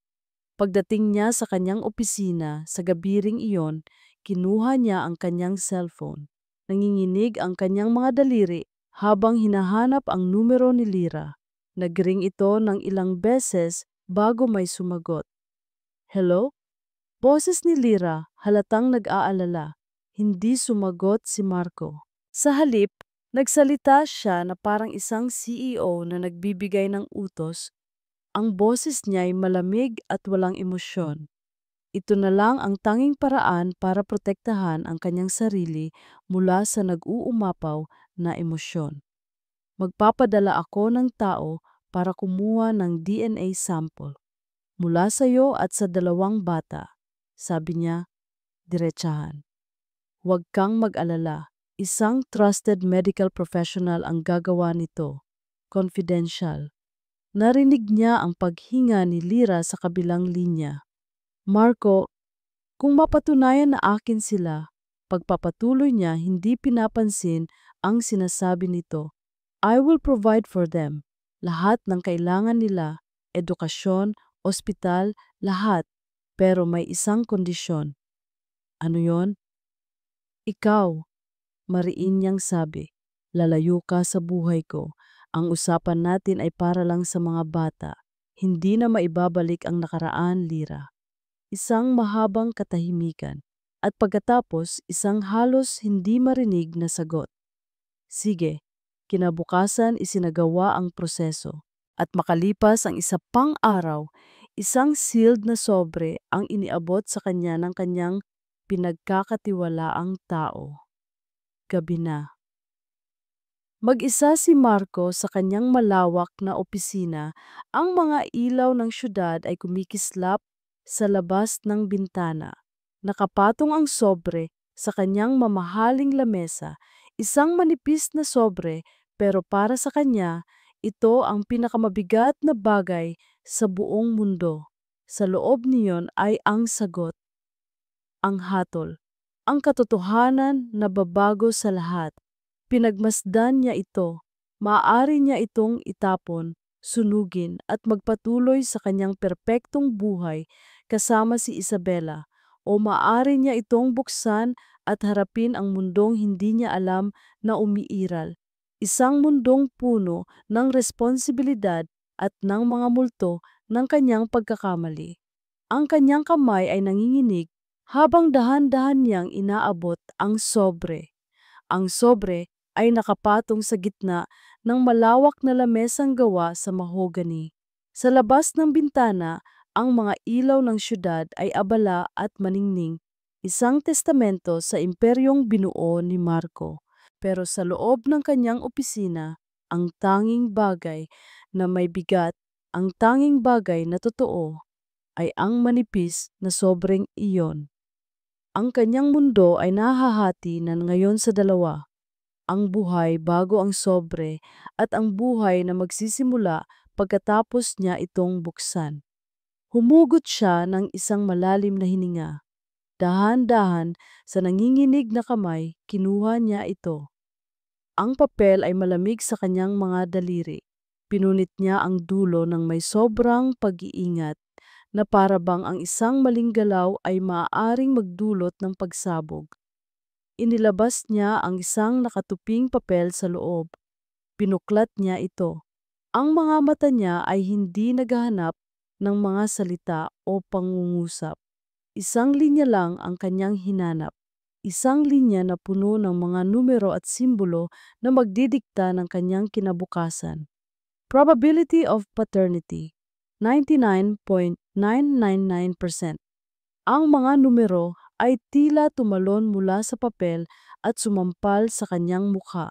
Pagdating niya sa kanyang opisina sa gabi ring iyon, kinuha niya ang kanyang cellphone. Nanginginig ang kanyang mga daliri habang hinahanap ang numero ni Lira. Nagring ito ng ilang beses bago may sumagot. Hello? Boses ni Lira, halatang nag-aalala. Hindi sumagot si Marco. Sa halip, nagsalita siya na parang isang CEO na nagbibigay ng utos. Ang boses niya'y malamig at walang emosyon. Ito na lang ang tanging paraan para protektahan ang kanyang sarili mula sa nag-uumapaw na emosyon. Magpapadala ako ng tao para kumuha ng DNA sample mula sa iyo at sa 2 bata. Sabi niya, diretsahan. Huwag kang mag-alala. Isang trusted medical professional ang gagawa nito. Confidential. Narinig niya ang paghinga ni Lira sa kabilang linya. Marco, kung mapatunayan na akin sila, pagpapatuloy niya hindi pinapansin ang sinasabi nito. I will provide for them. Lahat ng kailangan nila, edukasyon, ospital, lahat. Pero may isang kondisyon. Ano yon? Ikaw, mariin niyang sabi. Lalayo ka sa buhay ko. Ang usapan natin ay para lang sa mga bata. Hindi na maibabalik ang nakaraan, Lira. Isang mahabang katahimikan. At pagkatapos, isang halos hindi marinig na sagot. Sige, kinabukasan isinagawa ang proseso. At makalipas ang isa pang araw, isang sealed na sobre ang iniabot sa kanya ng kanyang pinagkakatiwalaang tao. Gabi na. Mag-isa si Marco sa kanyang malawak na opisina. Ang mga ilaw ng syudad ay kumikislap sa labas ng bintana. Nakapatong ang sobre sa kanyang mamahaling lamesa, isang manipis na sobre, pero para sa kanya, ito ang pinakamabigat na bagay sa buong mundo. Sa loob niyon ay ang sagot, ang hatol, ang katotohanan na babago sa lahat. Pinagmasdan niya ito, maaari niya itong itapon, sunugin at magpatuloy sa kanyang perpektong buhay kasama si Isabela, o maaari niya itong buksan at harapin ang mundong hindi niya alam na umiiral. Isang mundong puno ng responsibilidad at ng mga multo ng kanyang pagkakamali. Ang kanyang kamay ay nanginginig habang dahan-dahan niyang inaabot ang sobre. Ang sobre ay nakapatong sa gitna ng malawak na lamesang gawa sa mahogany. Sa labas ng bintana, ang mga ilaw ng syudad ay abala at maningning, isang testamento sa imperyong binuo ni Marco. Pero sa loob ng kanyang opisina, ang tanging bagay na may bigat, ang tanging bagay na totoo, ay ang manipis na sobreng iyon. Ang kanyang mundo ay nahahati na ngayon sa dalawa, ang buhay bago ang sobre at ang buhay na magsisimula pagkatapos niya itong buksan. Humugot siya ng isang malalim na hininga. Dahan-dahan sa nanginginig na kamay, kinuha niya ito. Ang papel ay malamig sa kanyang mga daliri. Pinunit niya ang dulo ng may sobrang pag-iingat na para bang ang isang maling galaw ay maaaring magdulot ng pagsabog. Inilabas niya ang isang nakatuping papel sa loob. Pinuklat niya ito. Ang mga mata niya ay hindi naghahanap ng mga salita o pangungusap. Isang linya lang ang kanyang hinanap. Isang linya na puno ng mga numero at simbolo na magdidikta ng kanyang kinabukasan. Probability of paternity, 99.999%. Ang mga numero ay tila tumalon mula sa papel at sumampal sa kanyang mukha.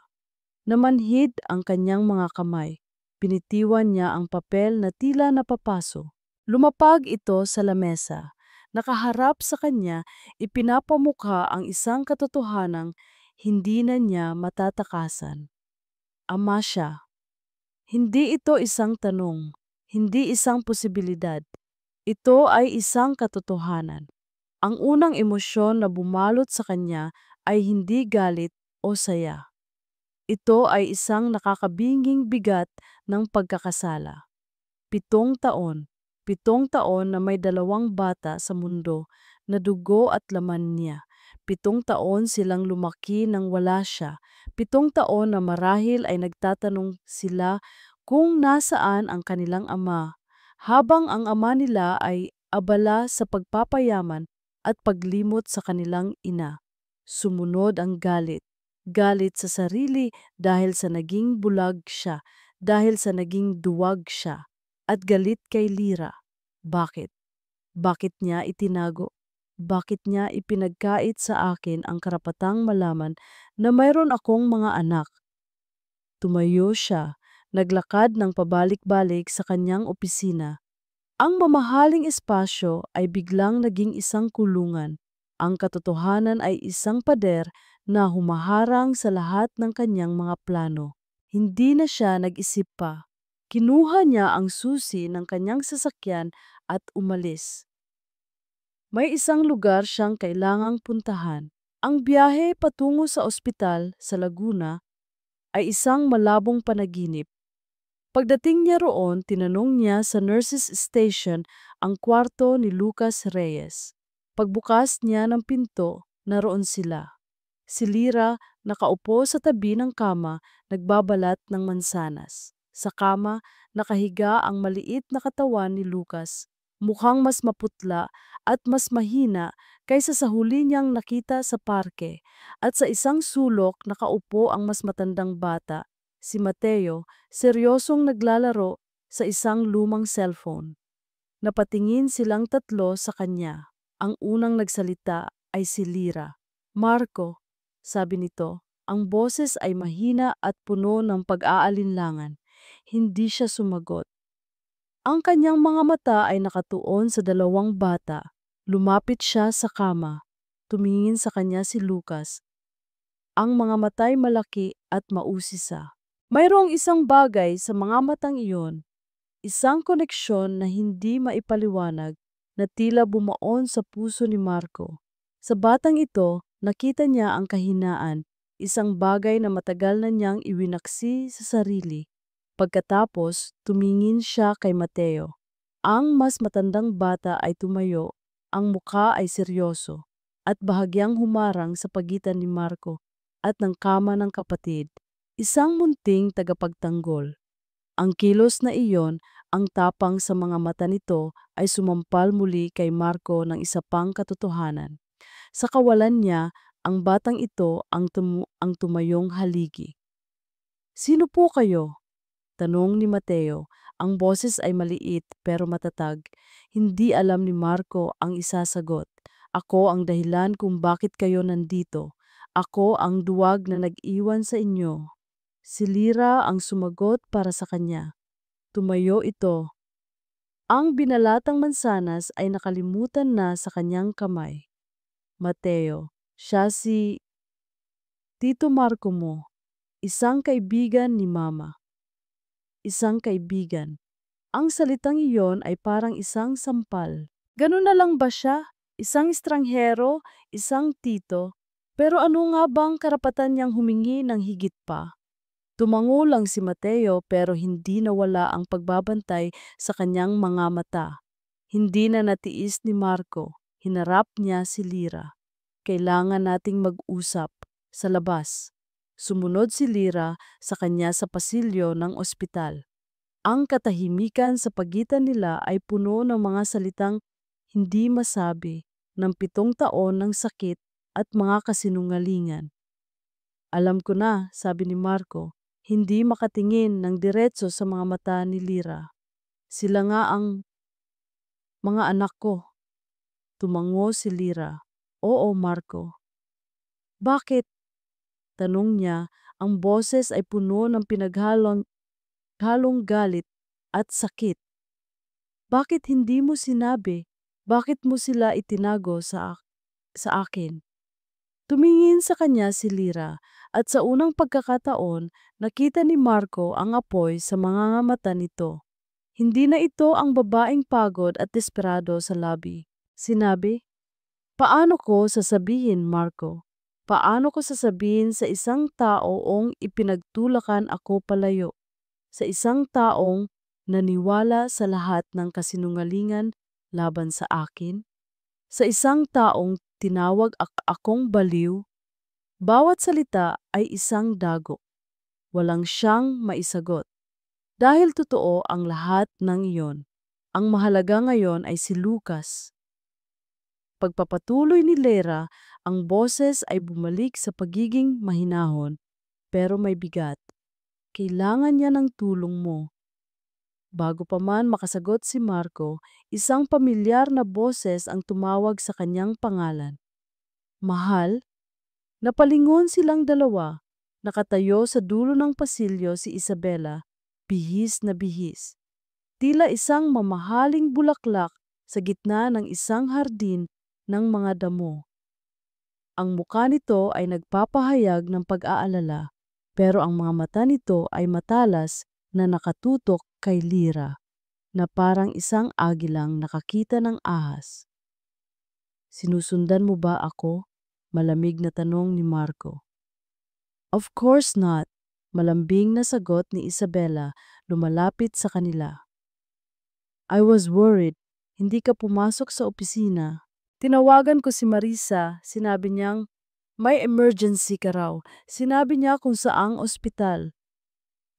Namanhid ang kanyang mga kamay. Binitiwan niya ang papel na tila napapaso. Lumapag ito sa lamesa. Nakaharap sa kanya, ipinapamukha ang isang katotohanang hindi na niya matatakasan. Ama siya. Hindi ito isang tanong, hindi isang posibilidad. Ito ay isang katotohanan. Ang unang emosyon na bumalot sa kanya ay hindi galit o saya. Ito ay isang nakakabinging bigat ng pagkakasala. 7 taon. 7 taon na may 2 bata sa mundo na dugo at laman niya. 7 taon silang lumaki nang wala siya. 7 taon na marahil ay nagtatanong sila kung nasaan ang kanilang ama, habang ang ama nila ay abala sa pagpapayaman at paglimot sa kanilang ina. Sumunod ang galit. Galit sa sarili dahil sa naging bulag siya, dahil sa naging duwag siya, at galit kay Lira. Bakit? Bakit niya itinago? Bakit niya ipinagkait sa akin ang karapatang malaman na mayroon akong mga anak? Tumayo siya, naglakad ng pabalik-balik sa kanyang opisina. Ang mamahaling espasyo ay biglang naging isang kulungan. Ang katotohanan ay isang pader na humaharang sa lahat ng kanyang mga plano. Hindi na siya nag-isip pa. Kinuha niya ang susi ng kanyang sasakyan at umalis. May isang lugar siyang kailangang puntahan. Ang biyahe patungo sa ospital sa Laguna ay isang malabong panaginip. Pagdating niya roon, tinanong niya sa nurses station ang kwarto ni Lucas Reyes. Pagbukas niya ng pinto, naroon sila. Si Lira nakaupo sa tabi ng kama, nagbabalat ng mansanas. Sa kama, nakahiga ang maliit na katawan ni Lucas. Mukhang mas maputla at mas mahina kaysa sa huli niyang nakita sa parke. At sa isang sulok nakaupo ang mas matandang bata, si Mateo, seryosong naglalaro sa isang lumang cellphone. Napatingin silang tatlo sa kanya. Ang unang nagsalita ay si Lyra. "Marco," sabi nito, ang boses ay mahina at puno ng pag-aalinlangan. Hindi siya sumagot. Ang kanyang mga mata ay nakatuon sa dalawang bata. Lumapit siya sa kama. Tumingin sa kanya si Lucas. Ang mga mata'y malaki at mausisa. Mayroong isang bagay sa mga matang iyon, isang koneksyon na hindi maipaliwanag na tila bumaon sa puso ni Marco. Sa batang ito, nakita niya ang kahinaan, isang bagay na matagal na niyang iwinaksi sa sarili. Pagkatapos, tumingin siya kay Mateo. Ang mas matandang bata ay tumayo, ang mukha ay seryoso, at bahagyang humarang sa pagitan ni Marco at ng kama ng kapatid, isang munting tagapagtanggol. Ang kilos na iyon, ang tapang sa mga mata nito ay sumampal muli kay Marco ng isa pang katotohanan. Sa kawalan niya, ang batang ito ang tumayong haligi. "Sino po kayo?" tanong ni Mateo. Ang boses ay maliit pero matatag. Hindi alam ni Marco ang isasagot. "Ako ang dahilan kung bakit kayo nandito. Ako ang duwag na nag-iwan sa inyo." Si Lyra ang sumagot para sa kanya. Tumayo ito. Ang binalatang mansanas ay nakalimutan na sa kanyang kamay. "Mateo, siya si Tito Marco mo, isang kaibigan ni Mama." Isang kaibigan. Ang salitang iyon ay parang isang sampal. Ganun na lang ba siya? Isang estranghero, isang tito. Pero ano nga bang karapatan niyang humingi ng higit pa? Tumango lang si Mateo pero hindi nawala ang pagbabantay sa kanyang mga mata. Hindi na natiis ni Marco. Hinarap niya si Lyra. "Kailangan nating mag-usap sa labas." Sumunod si Lyra sa kanya sa pasilyo ng ospital. Ang katahimikan sa pagitan nila ay puno ng mga salitang hindi masabi ng 7 taon ng sakit at mga kasinungalingan. "Alam ko na," sabi ni Marco, hindi makatingin ng diretso sa mga mata ni Lyra. "Sila nga ang mga anak ko." Tumango si Lyra. "Oo, Marco." "Bakit?" tanong niya. Ang boses ay puno ng halong galit at sakit. "Bakit hindi mo sinabi? Bakit mo sila itinago sa akin?" Tumingin sa kanya si Lyra at sa unang pagkakataon, nakita ni Marco ang apoy sa mga mata nito. Hindi na ito ang babaeng pagod at desperado sa labi. Sinabi, "Paano ko sasabihin, Marco? Paano ko sasabihin sa isang taong ipinagtulakan ako palayo? Sa isang taong naniwala sa lahat ng kasinungalingan laban sa akin? Sa isang taong tinawag akong baliw?" Bawat salita ay isang dago. Walang siyang maisagot. Dahil totoo ang lahat ng iyon. Ang mahalaga ngayon ay si Lucas. Pagpapatuloy ni Lyra, ang boses ay bumalik sa pagiging mahinahon, pero may bigat. "Kailangan niya ng tulong mo." Bago pa man makasagot si Marco, isang pamilyar na boses ang tumawag sa kanyang pangalan. "Mahal?" Napalingon silang dalawa. Nakatayo sa dulo ng pasilyo si Isabela, bihis na bihis. Tila isang mamahaling bulaklak sa gitna ng isang hardin ng mga damo. Ang mukha nito ay nagpapahayag ng pag-aalala, pero ang mga mata nito ay matalas na nakatutok kay Lyra, na parang isang agilang nakakita ng ahas. "Sinusundan mo ba ako?" Malamig na tanong ni Marco. "Of course not," malambing na sagot ni Isabela, lumalapit sa kanila. "I was worried. Hindi ka pumasok sa opisina. Tinawagan ko si Marisa, sinabi niyang may emergency ka raw. Sinabi niya kung saang ospital.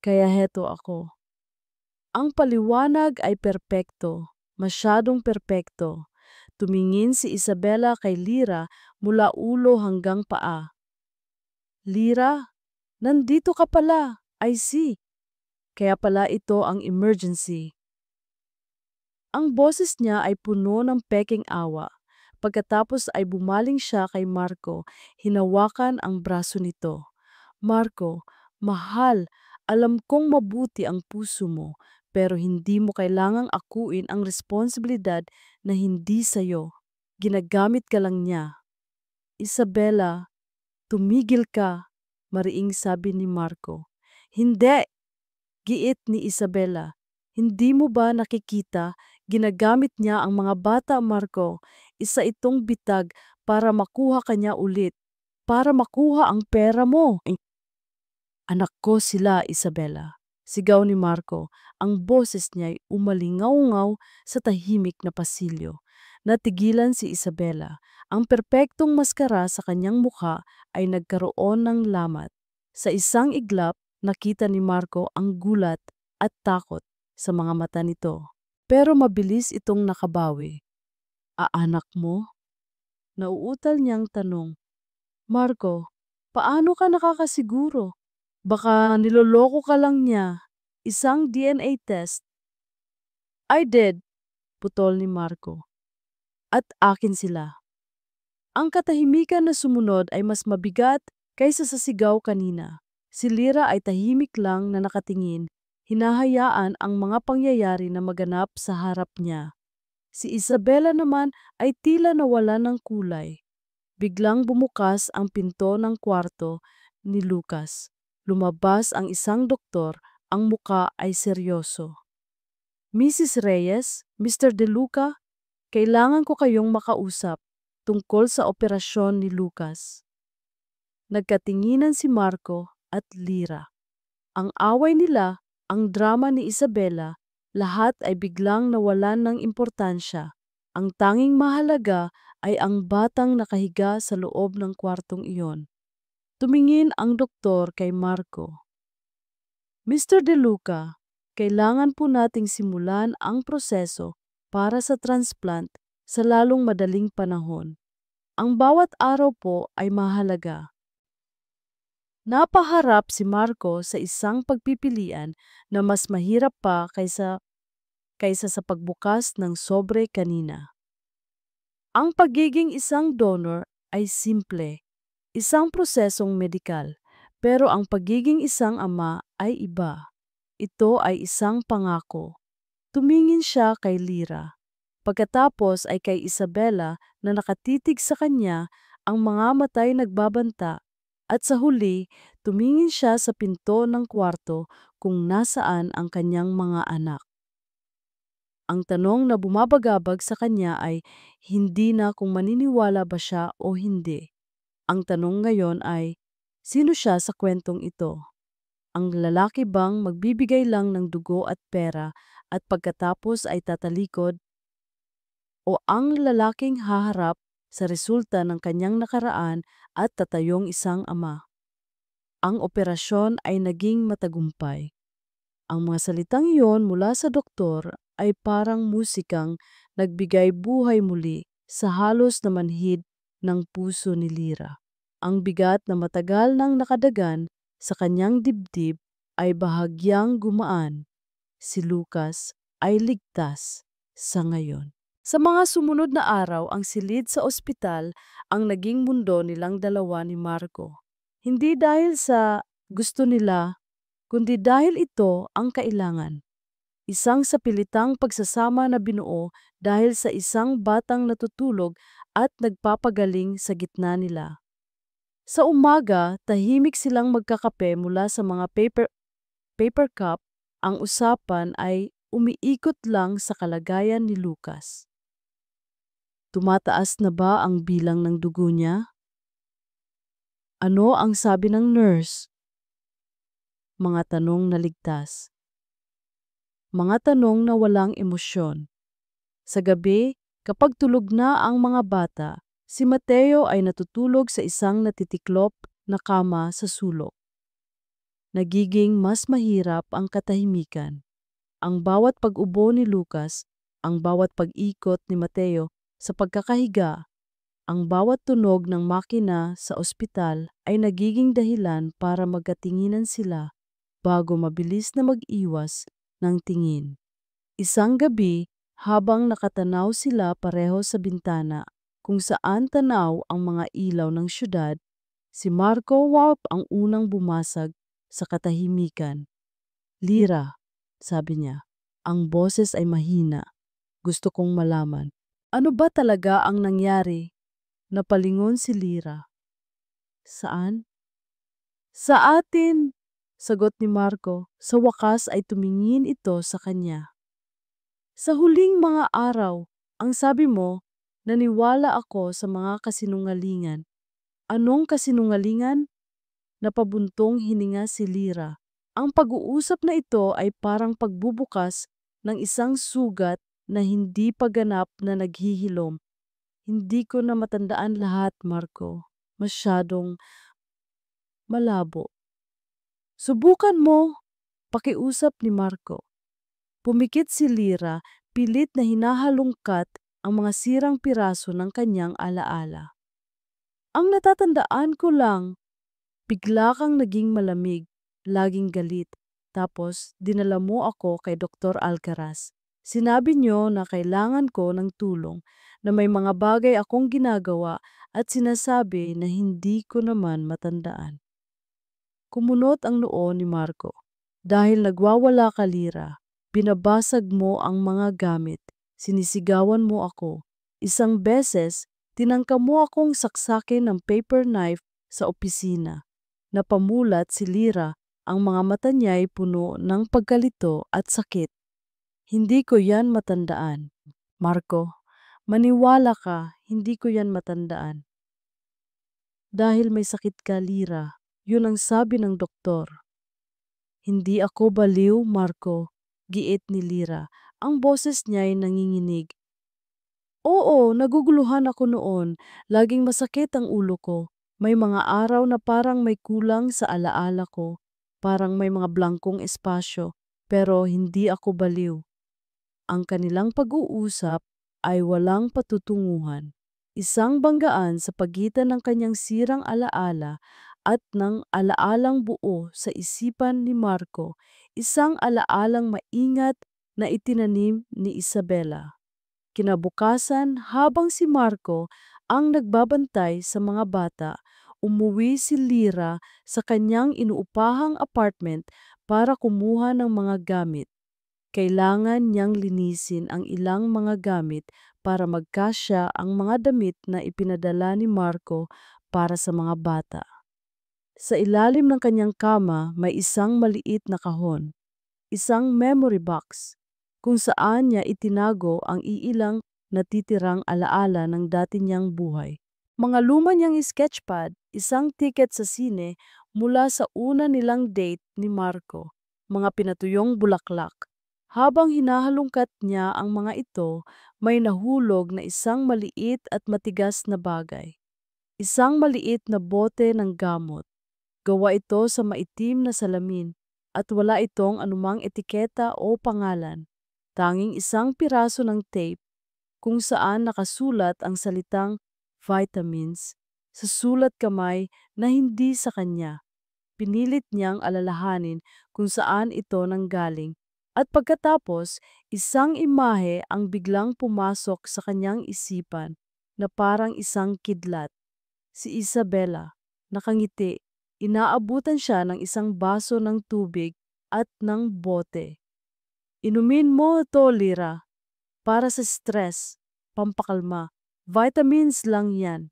Kaya heto ako." Ang paliwanag ay perpekto, masyadong perpekto. Tumingin si Isabela kay Lyra mula ulo hanggang paa. "Lyra, nandito ka pala. I see." kaya pala ito ang emergency. Ang boses niya ay puno ng peking awa. Pagkatapos ay bumaling siya kay Marco, hinawakan ang braso nito. Marco, mahal, alam kong mabuti ang puso mo, pero hindi mo kailangang akuin ang responsibilidad na hindi sa'yo. Ginagamit ka lang niya. Isabela, tumigil ka, mariing sabi ni Marco. Hindi, giit ni Isabela. Hindi mo ba nakikita, ginagamit niya ang mga bata, Marco. Isa itong bitag para makuha kanya ulit, para makuha ang pera mo. Anak ko sila, Isabela. Sigaw ni Marco, ang boses niya'y umalingaw-ngaw sa tahimik na pasilyo. Natigilan si Isabela. Ang perpektong maskara sa kanyang mukha ay nagkaroon ng lamat. Sa isang iglap, nakita ni Marco ang gulat at takot sa mga mata nito. Pero mabilis itong nakabawi. Aanak mo? Nauutal niyang tanong. Marco, paano ka nakakasiguro? Baka niloloko ka lang niya. Isang DNA test. I did, putol ni Marco. At akin sila. Ang katahimikan na sumunod ay mas mabigat kaysa sa sigaw kanina. Si Lyra ay tahimik lang na nakatingin, hinahayaan ang mga pangyayari na maganap sa harap niya. Si Isabela naman ay tila nawala ng kulay. Biglang bumukas ang pinto ng kwarto ni Lucas. Lumabas ang isang doktor, ang muka ay seryoso. Mrs. Reyes, Mr. De Luca, kailangan ko kayong makausap tungkol sa operasyon ni Lucas. Nagkatinginan si Marco at Lyra. Ang away nila, ang drama ni Isabela, lahat ay biglang nawalan ng importansya. Ang tanging mahalaga ay ang batang nakahiga sa loob ng kwartong iyon. Tumingin ang doktor kay Marco. Mr. De Luca, kailangan po nating simulan ang proseso para sa transplant sa lalong madaling panahon. Ang bawat araw po ay mahalaga. Napaharap si Marco sa isang pagpipilian na mas mahirap pa kaysa sa pagbukas ng sobre kanina. Ang pagiging isang donor ay simple. Isang prosesong medikal, pero ang pagiging isang ama ay iba. Ito ay isang pangako. Tumingin siya kay Lyra. Pagkatapos ay kay Isabela na nakatitig sa kanya, ang mga matay nagbabanta. At sa huli, tumingin siya sa pinto ng kwarto kung nasaan ang kanyang mga anak. Ang tanong na bumabagabag sa kanya ay hindi na kung maniniwala ba siya o hindi. Ang tanong ngayon ay, sino siya sa kwentong ito? Ang lalaki bang magbibigay lang ng dugo at pera at pagkatapos ay tatalikod? O ang lalaking haharap sa resulta ng kanyang nakaraan at tatayong isang ama? Ang operasyon ay naging matagumpay. Ang mga salitang iyon mula sa doktor ay parang musikang nagbigay buhay muli sa halos na manhid ng puso ni Lyra. Ang bigat na matagal nang nakadagan sa kanyang dibdib ay bahagyang gumaan. Si Lucas ay ligtas sa ngayon. Sa mga sumunod na araw, ang silid sa ospital ang naging mundo nilang dalawa ni Marco. Hindi dahil sa gusto nila, kundi dahil ito ang kailangan. Isang sapilitang pagsasama na binuo dahil sa isang batang natutulog at nagpapagaling sa gitna nila. Sa umaga, tahimik silang magkakape mula sa mga paper cup. Ang usapan ay umiikot lang sa kalagayan ni Lucas. Tumataas na ba ang bilang ng dugo niya? Ano ang sabi ng nurse? Mga tanong na ligtas. Mga tanong na walang emosyon. Sa gabi, kapag tulog na ang mga bata, si Mateo ay natutulog sa isang natitiklop na kama sa sulok. Nagiging mas mahirap ang katahimikan. Ang bawat pag-ubo ni Lucas, ang bawat pag-ikot ni Mateo sa pagkakahiga, ang bawat tunog ng makina sa ospital ay nagiging dahilan para magkatinginan sila bago mabilis na mag-iwas ng tingin. Isang gabi, habang nakatanaw sila pareho sa bintana, kung saan tanaw ang mga ilaw ng syudad, si Marco Warp ang unang bumasag sa katahimikan. "Lira," sabi niya, ang boses ay mahina. "Gusto kong malaman, ano ba talaga ang nangyari?" Napalingon si Lira. "Saan?" "Sa atin," sagot ni Marco. Sa wakas ay tumingin ito sa kanya. "Sa huling mga araw, ang sabi mo, naniwala ako sa mga kasinungalingan." "Anong kasinungalingan?" Napabuntong hininga si Lira. "Ang pag-uusap na ito ay parang pagbubukas ng isang sugat na hindi pa ganap na naghihilom. Hindi ko na matandaan lahat, Marco. Masyadong malabo." "Subukan mo," pakiusap ni Marco. Pumikit si Lira, pilit na hinahalungkat ang mga sirang piraso ng kanyang alaala. "Ang natatandaan ko lang, bigla kang naging malamig, laging galit. Tapos dinala mo ako kay Dr. Alcaraz. Sinabi niyo na kailangan ko ng tulong, na may mga bagay akong ginagawa at sinasabi na hindi ko naman matandaan." Kumunot ang noo ni Marco. "Dahil nagwawala ka, Lira, binabasag mo ang mga gamit, sinisigawan mo ako. Isang beses, tinangka mo akong saksakin ng paper knife sa opisina." Napamulat si Lira, ang mga mata niya'y puno ng pagkalito at sakit. "Hindi ko yan matandaan, Marco. Maniwala ka, hindi ko yan matandaan." "Dahil may sakit ka, Lira. Yun ang sabi ng doktor." "Hindi ako baliw, Marco," giit ni Lira. Ang boses niya'y nanginginig. "Oo, naguguluhan ako noon. Laging masakit ang ulo ko. May mga araw na parang may kulang sa alaala ko. Parang may mga blankong espasyo. Pero hindi ako baliw." Ang kanilang pag-uusap ay walang patutunguhan. Isang banggaan sa pagitan ng kanyang sirang alaala at ng alaalang buo sa isipan ni Marco, isang alaalang maingat na itinanim ni Isabela. Kinabukasan, habang si Marco ang nagbabantay sa mga bata, umuwi si Lira sa kanyang inuupahang apartment para kumuha ng mga gamit. Kailangan niyang linisin ang ilang mga gamit para magkasya ang mga damit na ipinadala ni Marco para sa mga bata. Sa ilalim ng kanyang kama may isang maliit na kahon, isang memory box, kung saan niya itinago ang iilang natitirang alaala ng dati niyang buhay. Mga luma niyang sketchpad, isang tiket sa sine mula sa una nilang date ni Marco, mga pinatuyong bulaklak. Habang hinahalungkat niya ang mga ito, may nahulog na isang maliit at matigas na bagay. Isang maliit na bote ng gamot. Gawa ito sa maitim na salamin at wala itong anumang etiketa o pangalan. Tanging isang piraso ng tape kung saan nakasulat ang salitang vitamins sa sulat kamay na hindi sa kanya. Pinilit niyang alalahanin kung saan ito nanggaling. At pagkatapos, isang imahe ang biglang pumasok sa kanyang isipan na parang isang kidlat. Si Isabela, nakangiti, inaabutan siya ng isang baso ng tubig at ng bote. "Inumin mo to, Lira. Para sa stress, pampakalma. Vitamins lang yan."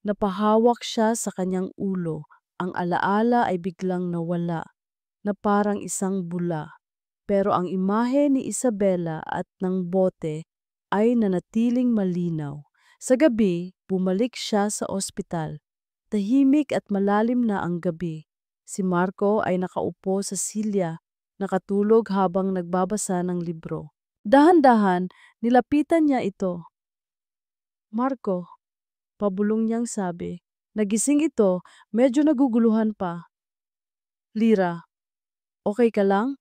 Napahawak siya sa kanyang ulo. Ang alaala ay biglang nawala, na parang isang bula. Pero ang imahe ni Isabela at ng bote ay nanatiling malinaw. Sa gabi, bumalik siya sa ospital. Tahimik at malalim na ang gabi. Si Marco ay nakaupo sa silya, nakatulog habang nagbabasa ng libro. Dahan-dahan, nilapitan niya ito. "Marco," pabulong niyang sabi. Nagising ito, medyo naguguluhan pa. "Lira, okay ka lang?"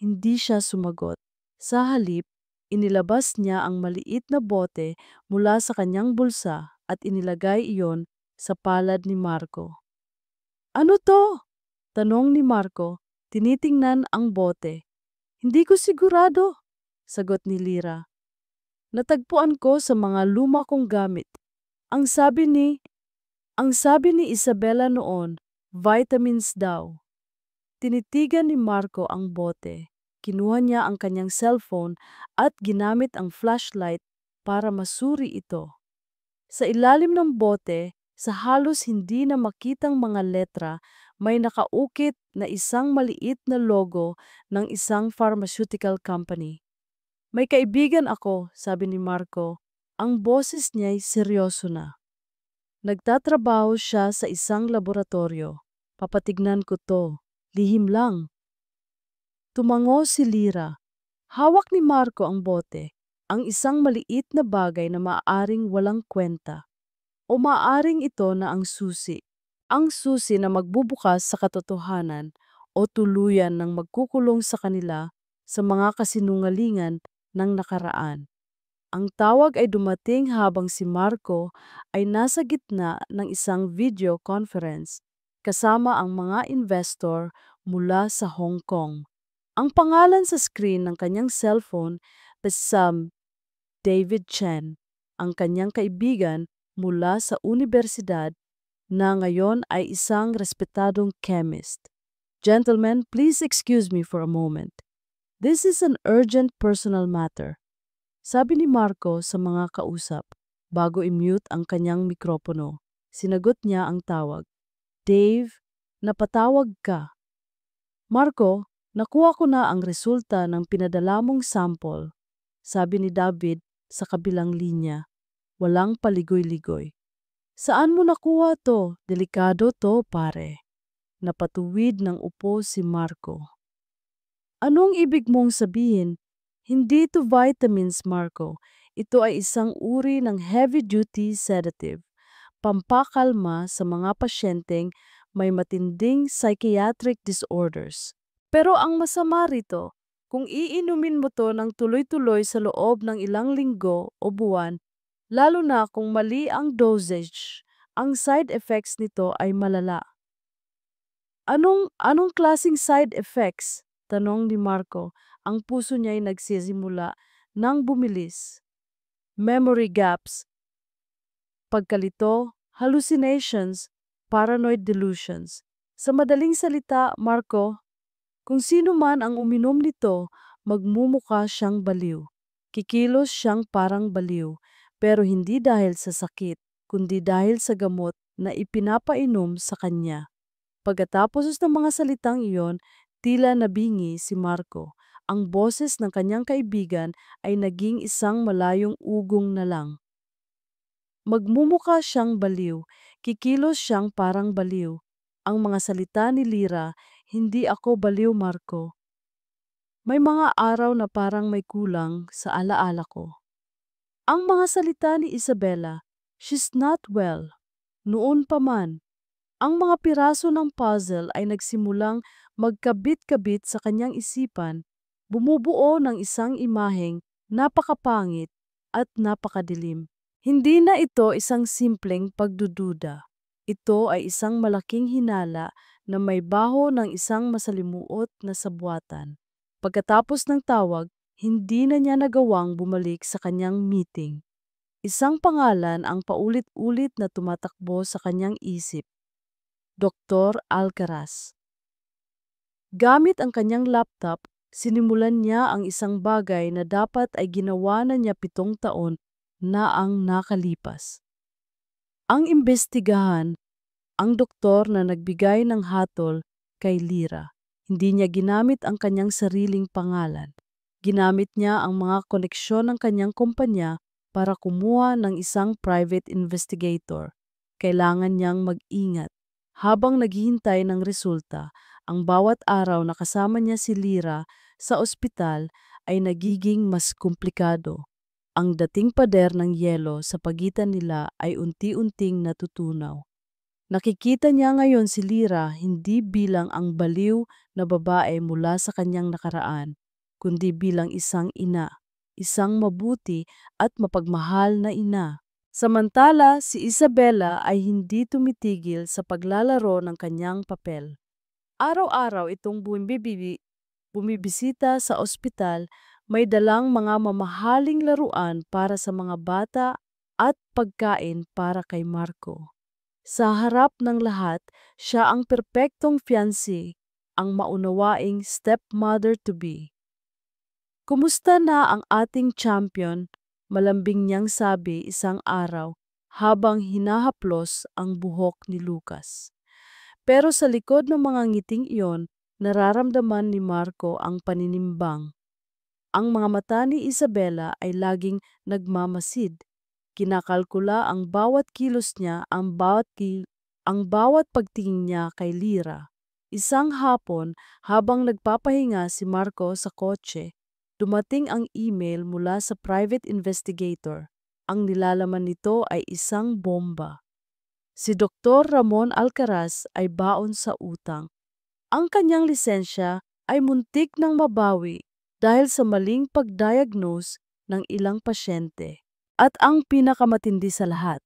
Hindi siya sumagot. Sa halip, inilabas niya ang maliit na bote mula sa kanyang bulsa at inilagay iyon sa palad ni Marco. "Ano to?" tanong ni Marco. Tinitingnan ang bote. Hindi ko sigurado, sagot ni Lyra. Natagpuan ko sa mga luma kong gamit. Ang sabi ni, ang sabi ni Isabella noon, vitamins daw. Tinitigan ni Marco ang bote. Kinuha niya ang kanyang cellphone at ginamit ang flashlight para masuri ito. Sa ilalim ng bote, sa halos hindi na makitang mga letra, may nakaukit na isang maliit na logo ng isang pharmaceutical company. May kaibigan ako, sabi ni Marco. Ang boses niya'y seryoso na. Nagtatrabaho siya sa isang laboratorio. Papatignan ko to. Lihim lang. Tumango si Lyra. Hawak ni Marco ang bote, ang isang maliit na bagay na maaaring walang kwenta. O maaaring ito na ang susi. Ang susi na magbubukas sa katotohanan o tuluyan ng magkukulong sa kanila sa mga kasinungalingan ng nakaraan. Ang tawag ay dumating habang si Marco ay nasa gitna ng isang video conference kasama ang mga investor mula sa Hong Kong. Ang pangalan sa screen ng kanyang cellphone ay Sam David Chen, ang kanyang kaibigan mula sa universidad na ngayon ay isang respetadong chemist. Gentlemen, please excuse me for a moment. This is an urgent personal matter. Sabi ni Marco sa mga kausap bago i-mute ang kanyang mikropono. Sinagot niya ang tawag. Dave, napatawag ka. Marco, nakuha ko na ang resulta ng pinadala mong sample. Sabi ni David sa kabilang linya. Walang paligoy-ligoy. Saan mo nakuha to? Delikado to, pare. Napatuwid ng upo si Marco. Anong ibig mong sabihin? Hindi ito vitamins, Marco. Ito ay isang uri ng heavy-duty sedative, pampakalma sa mga pasyenteng may matinding psychiatric disorders. Pero ang masama rito, kung iinumin mo to ng tuloy-tuloy sa loob ng ilang linggo o buwan, lalo na kung mali ang dosage, ang side effects nito ay malala. Anong klasing side effects? Tanong ni Marco. Ang puso niya ay nagsisimula nang bumilis. Memory gaps, pagkalito, hallucinations, paranoid delusions. Sa madaling salita, Marco, kung sino man ang uminom nito, magmumukha siyang baliw. Kikilos siyang parang baliw, pero hindi dahil sa sakit, kundi dahil sa gamot na ipinapainom sa kanya. Pagkatapos ng mga salitang iyon, tila nabingi si Marco. Ang boses ng kanyang kaibigan ay naging isang malayong ugong na lang. Magmumukha siyang baliw, kikilos siyang parang baliw. Ang mga salita ni Lyra, hindi ako baliw, Marco. May mga araw na parang may kulang sa alaala ko. Ang mga salita ni Isabella, she's not well. Noon pa man, ang mga piraso ng puzzle ay nagsimulang magkabit-kabit sa kanyang isipan, bumubuo ng isang imaheng napakapangit at napakadilim. Hindi na ito isang simpleng pagdududa. Ito ay isang malaking hinala na may baho ng isang masalimuot na sabwatan. Pagkatapos ng tawag, hindi na niya nagawang bumalik sa kanyang meeting. Isang pangalan ang paulit-ulit na tumatakbo sa kanyang isip. Dr. Alcaraz. Gamit ang kanyang laptop, sinimulan niya ang isang bagay na dapat ay ginawa na niya 7 taon na ang nakalipas. Ang imbestigahan, ang doktor na nagbigay ng hatol kay Lyra. Hindi niya ginamit ang kanyang sariling pangalan. Ginamit niya ang mga koneksyon ng kanyang kumpanya para kumuha ng isang private investigator. Kailangan niyang mag-ingat. Habang naghihintay ng resulta, ang bawat araw na kasama niya si Lyra sa ospital ay nagiging mas komplikado. Ang dating pader ng yelo sa pagitan nila ay unti-unting natutunaw. Nakikita niya ngayon si Lyra hindi bilang ang baliw na babae mula sa kanyang nakaraan, kundi bilang isang ina, isang mabuti at mapagmahal na ina. Samantala, si Isabella ay hindi tumitigil sa paglalaro ng kanyang papel. Araw-araw itong bumibisita sa ospital, may dalang mga mamahaling laruan para sa mga bata at pagkain para kay Marco. Sa harap ng lahat, siya ang perpektong fiancé, ang maunawaing stepmother-to-be. Kumusta na ang ating champion? Malambing niyang sabi isang araw habang hinahaplos ang buhok ni Lucas. Pero sa likod ng mga ngiting iyon, nararamdaman ni Marco ang paninimbang. Ang mga mata ni Isabela ay laging nagmamasid. Kinakalkula ang bawat kilos niya, ang bawat pagtingin niya kay Lira. Isang hapon, habang nagpapahinga si Marco sa kotse, dumating ang email mula sa private investigator. Ang nilalaman nito ay isang bomba. Si Dr. Ramon Alcaraz ay baon sa utang. Ang kanyang lisensya ay muntik nang mabawi dahil sa maling pagdiagnose ng ilang pasyente. At ang pinakamatindi sa lahat,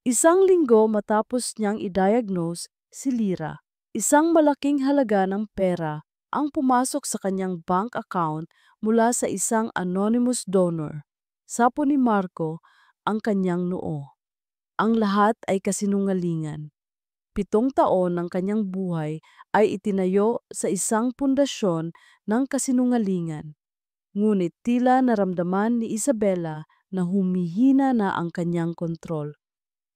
isang linggo matapos niyang i-diagnose si Lira, isang malaking halaga ng pera ang pumasok sa kanyang bank account mula sa isang anonymous donor. Sapo ni Marco ang kanyang noo. Ang lahat ay kasinungalingan. 7 taon ng kanyang buhay ay itinayo sa isang pundasyon ng kasinungalingan. Ngunit tila naramdaman ni Isabela na humihina na ang kanyang kontrol.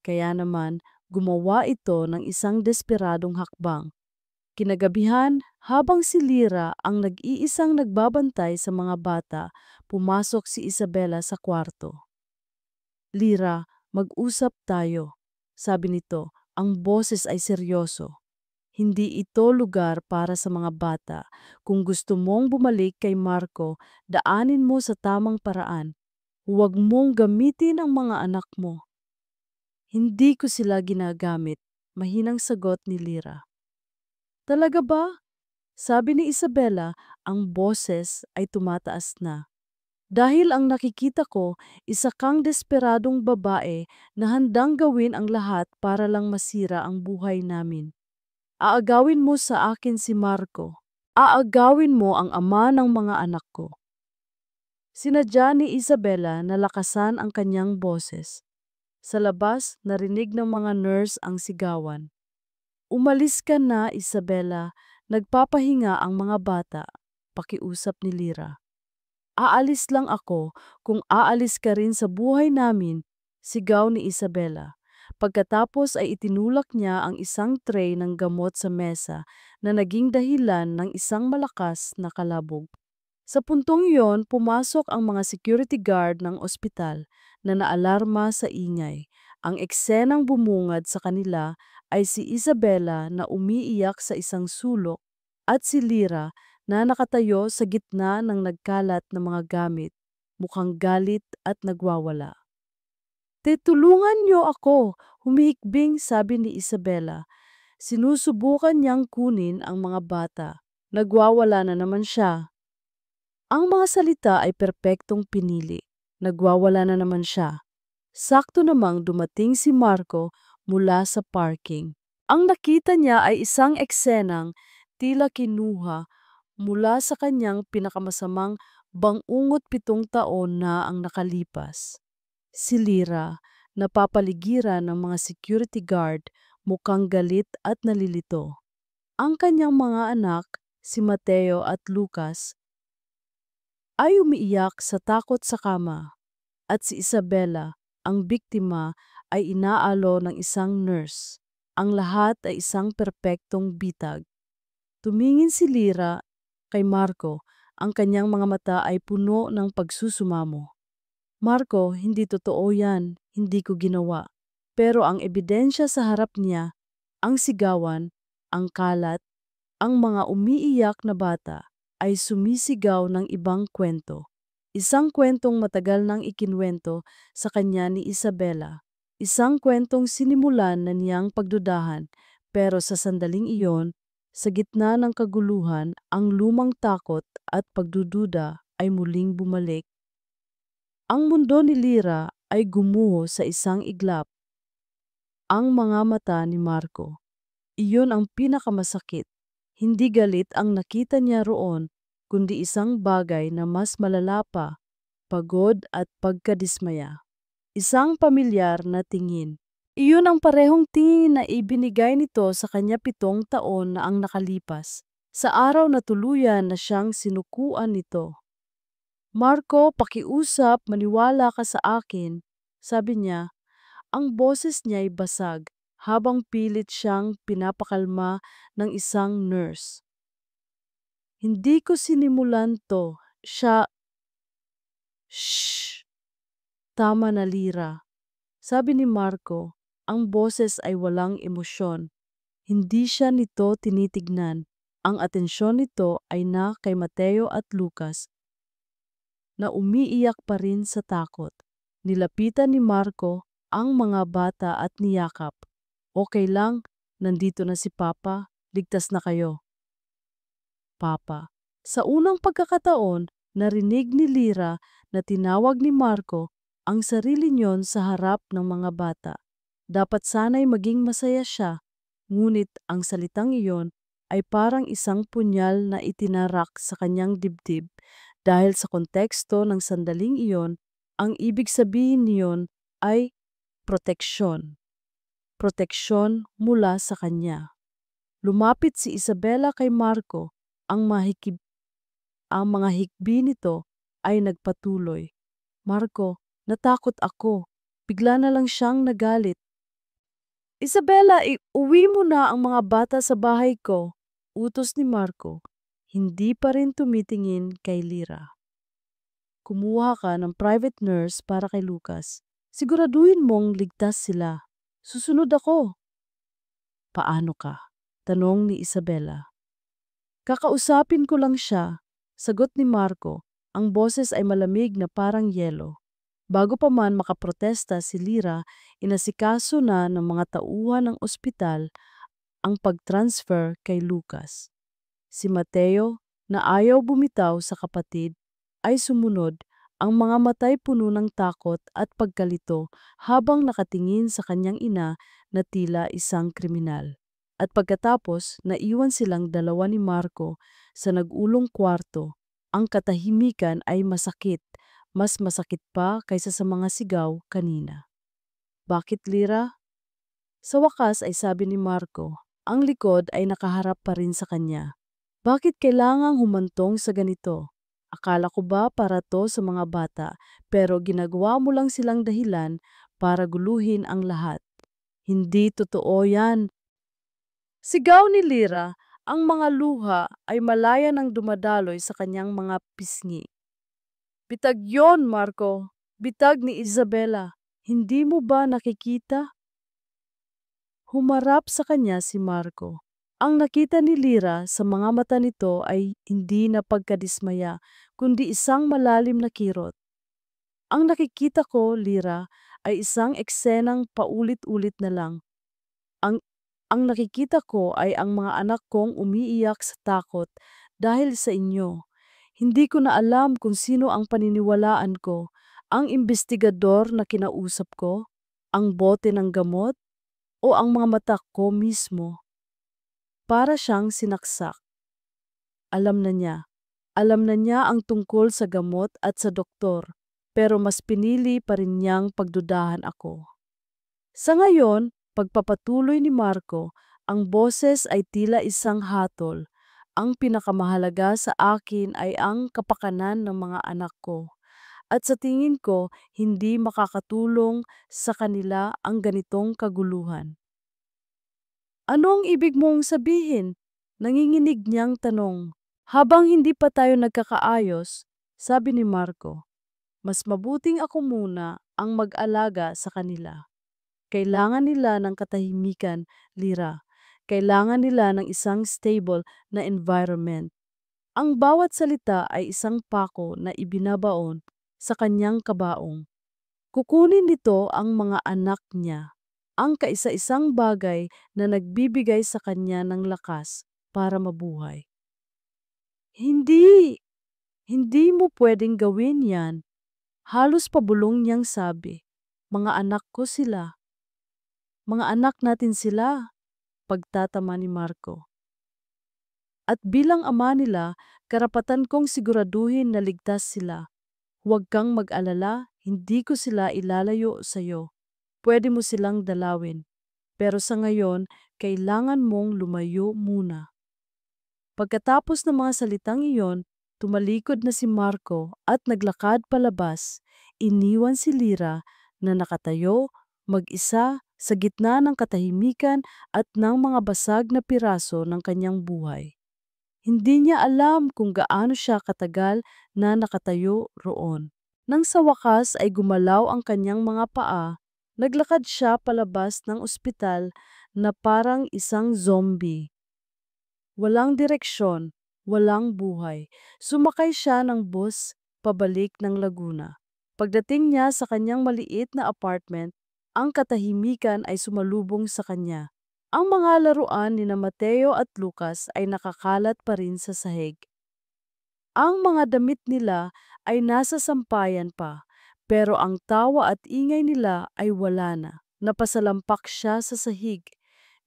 Kaya naman, gumawa ito ng isang desperadong hakbang. Kinagabihan, habang si Lira ang nag-iisang nagbabantay sa mga bata, pumasok si Isabela sa kwarto. Lira, mag-usap tayo. Sabi nito, ang boses ay seryoso. Hindi ito lugar para sa mga bata. Kung gusto mong bumalik kay Marco, daanin mo sa tamang paraan. Huwag mong gamitin ang mga anak mo. Hindi ko sila ginagamit, mahinang sagot ni Lira. Talaga ba? Sabi ni Isabela, ang boses ay tumataas na. Dahil ang nakikita ko, isa kang desperadong babae na handang gawin ang lahat para lang masira ang buhay namin. Aagawin mo sa akin si Marco. Aagawin mo ang ama ng mga anak ko. Sinadya ni Isabela na lakasan ang kanyang boses. Sa labas, narinig ng mga nurse ang sigawan. Umalis ka na, Isabela. Nagpapahinga ang mga bata. Pakiusap ni Lira. Aalis lang ako kung aalis ka rin sa buhay namin, sigaw ni Isabela. Pagkatapos ay itinulak niya ang isang tray ng gamot sa mesa na naging dahilan ng isang malakas na kalabog. Sa puntong iyon, pumasok ang mga security guard ng ospital na naalarma sa ingay. Ang eksenang bumungad sa kanila ay si Isabela na umiiyak sa isang sulok at si Lira na nakatayo sa gitna ng nagkalat na mga gamit, mukhang galit at nagwawala. Tulungan niyo ako, humihikbing sabi ni Isabela. Sinusubukan niyang kunin ang mga bata. Nagwawala na naman siya. Ang mga salita ay perpektong pinili. Nagwawala na naman siya. Sakto namang dumating si Marco mula sa parking. Ang nakita niya ay isang eksenang tila kinuha mula sa kanyang pinakamasamang bangungot 7 taon na ang nakalipas. Si Lira, napapaligiran ng mga security guard, mukhang galit at nalilito. Ang kanyang mga anak, si Mateo at Lucas, ay umiiyak sa takot sa kama. At si Isabela, ang biktima, ay inaalo ng isang nurse. Ang lahat ay isang perpektong bitag. Tumingin si Lira kay Marco, ang kanyang mga mata ay puno ng pagsusumamo. Marco, hindi totoo yan, hindi ko ginawa. Pero ang ebidensya sa harap niya, ang sigawan, ang kalat, ang mga umiiyak na bata, ay sumisigaw ng ibang kwento. Isang kwentong matagal nang ikinwento sa kanya ni Isabela. Isang kwentong sinimulan na niyang pagdudahan, pero sa sandaling iyon, sa gitna ng kaguluhan, ang lumang takot at pagdududa ay muling bumalik. Ang mundo ni Lira ay gumuho sa isang iglap. Ang mga mata ni Marco. Iyon ang pinakamasakit. Hindi galit ang nakita niya roon, kundi isang bagay na mas malala pa, pagod at pagkadismaya. Isang pamilyar na tingin. Iyon ang parehong tingin na ibinigay nito sa kanya 7 taon na ang nakalipas, sa araw na tuluyan na siyang sinukuan nito. Marco, pakiusap, maniwala ka sa akin, sabi niya. Ang boses niya'y basag habang pilit siyang pinapakalma ng isang nurse. Hindi ko sinimulan to. Siya, shh, tama na Lira. Sabi ni Marco, ang boses ay walang emosyon. Hindi siya nito tinitignan. Ang atensyon nito ay na kay Mateo at Lucas na umiiyak pa rin sa takot. Nilapitan ni Marco ang mga bata at niyakap. Okay lang, nandito na si Papa, ligtas na kayo. Papa. Sa unang pagkakataon, narinig ni Lira na tinawag ni Marco ang sarili niyon sa harap ng mga bata. Dapat sana'y maging masaya siya, ngunit ang salitang iyon ay parang isang punyal na itinarak sa kanyang dibdib dahil sa konteksto ng sandaling iyon, ang ibig sabihin niyon ay proteksyon. Proteksyon mula sa kanya. Lumapit si Isabela kay Marco, ang mga hikbi nito ay nagpatuloy. Marco, natakot ako. Bigla na lang siyang nagalit. Isabela, uwi mo na ang mga bata sa bahay ko. Utos ni Marco. Hindi pa rin tumitingin kay Lira. Kumuha ka ng private nurse para kay Lucas. Siguraduhin mong ligtas sila. Susunod ako. Paano ka? Tanong ni Isabela. Kakausapin ko lang siya. Sagot ni Marco. Ang boses ay malamig na parang yelo. Bago pa man makaprotesta si Lira, inasikaso na ng mga tauhan ng ospital ang pag-transfer kay Lucas. Si Mateo, na ayaw bumitaw sa kapatid, ay sumunod, ang mga matay puno ng takot at pagkalito habang nakatingin sa kanyang ina na tila isang kriminal. At pagkatapos, naiwan silang dalawa ni Marco sa nag-ulong kwarto. Ang katahimikan ay masakit, mas masakit pa kaysa sa mga sigaw kanina. Bakit Lira? Sa wakas ay sabi ni Marco, ang likod ay nakaharap pa rin sa kanya. Bakit kailangang humantong sa ganito? Akala ko ba para to sa mga bata, pero ginagawa mo lang silang dahilan para guluhin ang lahat. Hindi totoo yan. Sigaw ni Lira, ang mga luha ay malaya ng dumadaloy sa kanyang mga pisngi. Bitag yon, Marco. Bitag ni Isabela. Hindi mo ba nakikita? Humarap sa kanya si Marco. Ang nakita ni Lira sa mga mata nito ay hindi na pagkadismaya, kundi isang malalim na kirot. Ang nakikita ko, Lira, ay isang eksenang paulit-ulit na lang. Ang, ang nakikita ko ay ang mga anak kong umiiyak sa takot dahil sa inyo. Hindi ko na alam kung sino ang paniniwalaan ko, ang investigador na kinausap ko, ang bote ng gamot, o ang mga mata ko mismo. Para siyang sinaksak. Alam na niya. Alam na niya ang tungkol sa gamot at sa doktor, pero mas pinili pa rin niyang pagdudahan ako. Sa ngayon, pagpapatuloy ni Marco, ang boses ay tila isang hatol. Ang pinakamahalaga sa akin ay ang kapakanan ng mga anak ko. At sa tingin ko, hindi makakatulong sa kanila ang ganitong kaguluhan. Anong ibig mong sabihin? Nanginginig niyang tanong. Habang hindi pa tayo nagkakaayos, sabi ni Marco, mas mabuting ako muna ang mag-alaga sa kanila. Kailangan nila ng katahimikan, Lira. Kailangan nila ng isang stable na environment. Ang bawat salita ay isang pako na ibinabaon sa kanyang kabaong. Kukunin nito ang mga anak niya, ang kaisa-isang bagay na nagbibigay sa kanya ng lakas para mabuhay. Hindi! Hindi mo pwedeng gawin yan. Halos pabulong niyang sabi, mga anak ko sila. Mga anak natin sila, pagtatama ni Marco. At bilang ama nila, karapatan kong siguraduhin na ligtas sila. Huwag kang mag-alala, hindi ko sila ilalayo sa'yo. Pwede mo silang dalawin. Pero sa ngayon, kailangan mong lumayo muna. Pagkatapos ng mga salitang iyon, tumalikod na si Marco at naglakad palabas. Iniwan si Lyra na nakatayo, mag-isa, sa gitna ng katahimikan at ng mga basag na piraso ng kanyang buhay. Hindi niya alam kung gaano siya katagal na nakatayo roon. Nang sa wakas ay gumalaw ang kanyang mga paa, naglakad siya palabas ng ospital na parang isang zombie. Walang direksyon, walang buhay. Sumakay siya ng bus pabalik ng Laguna. Pagdating niya sa kanyang maliit na apartment, ang katahimikan ay sumalubong sa kanya. Ang mga laruan ni Mateo at Lucas ay nakakalat pa rin sa sahig. Ang mga damit nila ay nasa sampayan pa, pero ang tawa at ingay nila ay wala na. Napasalampak siya sa sahig.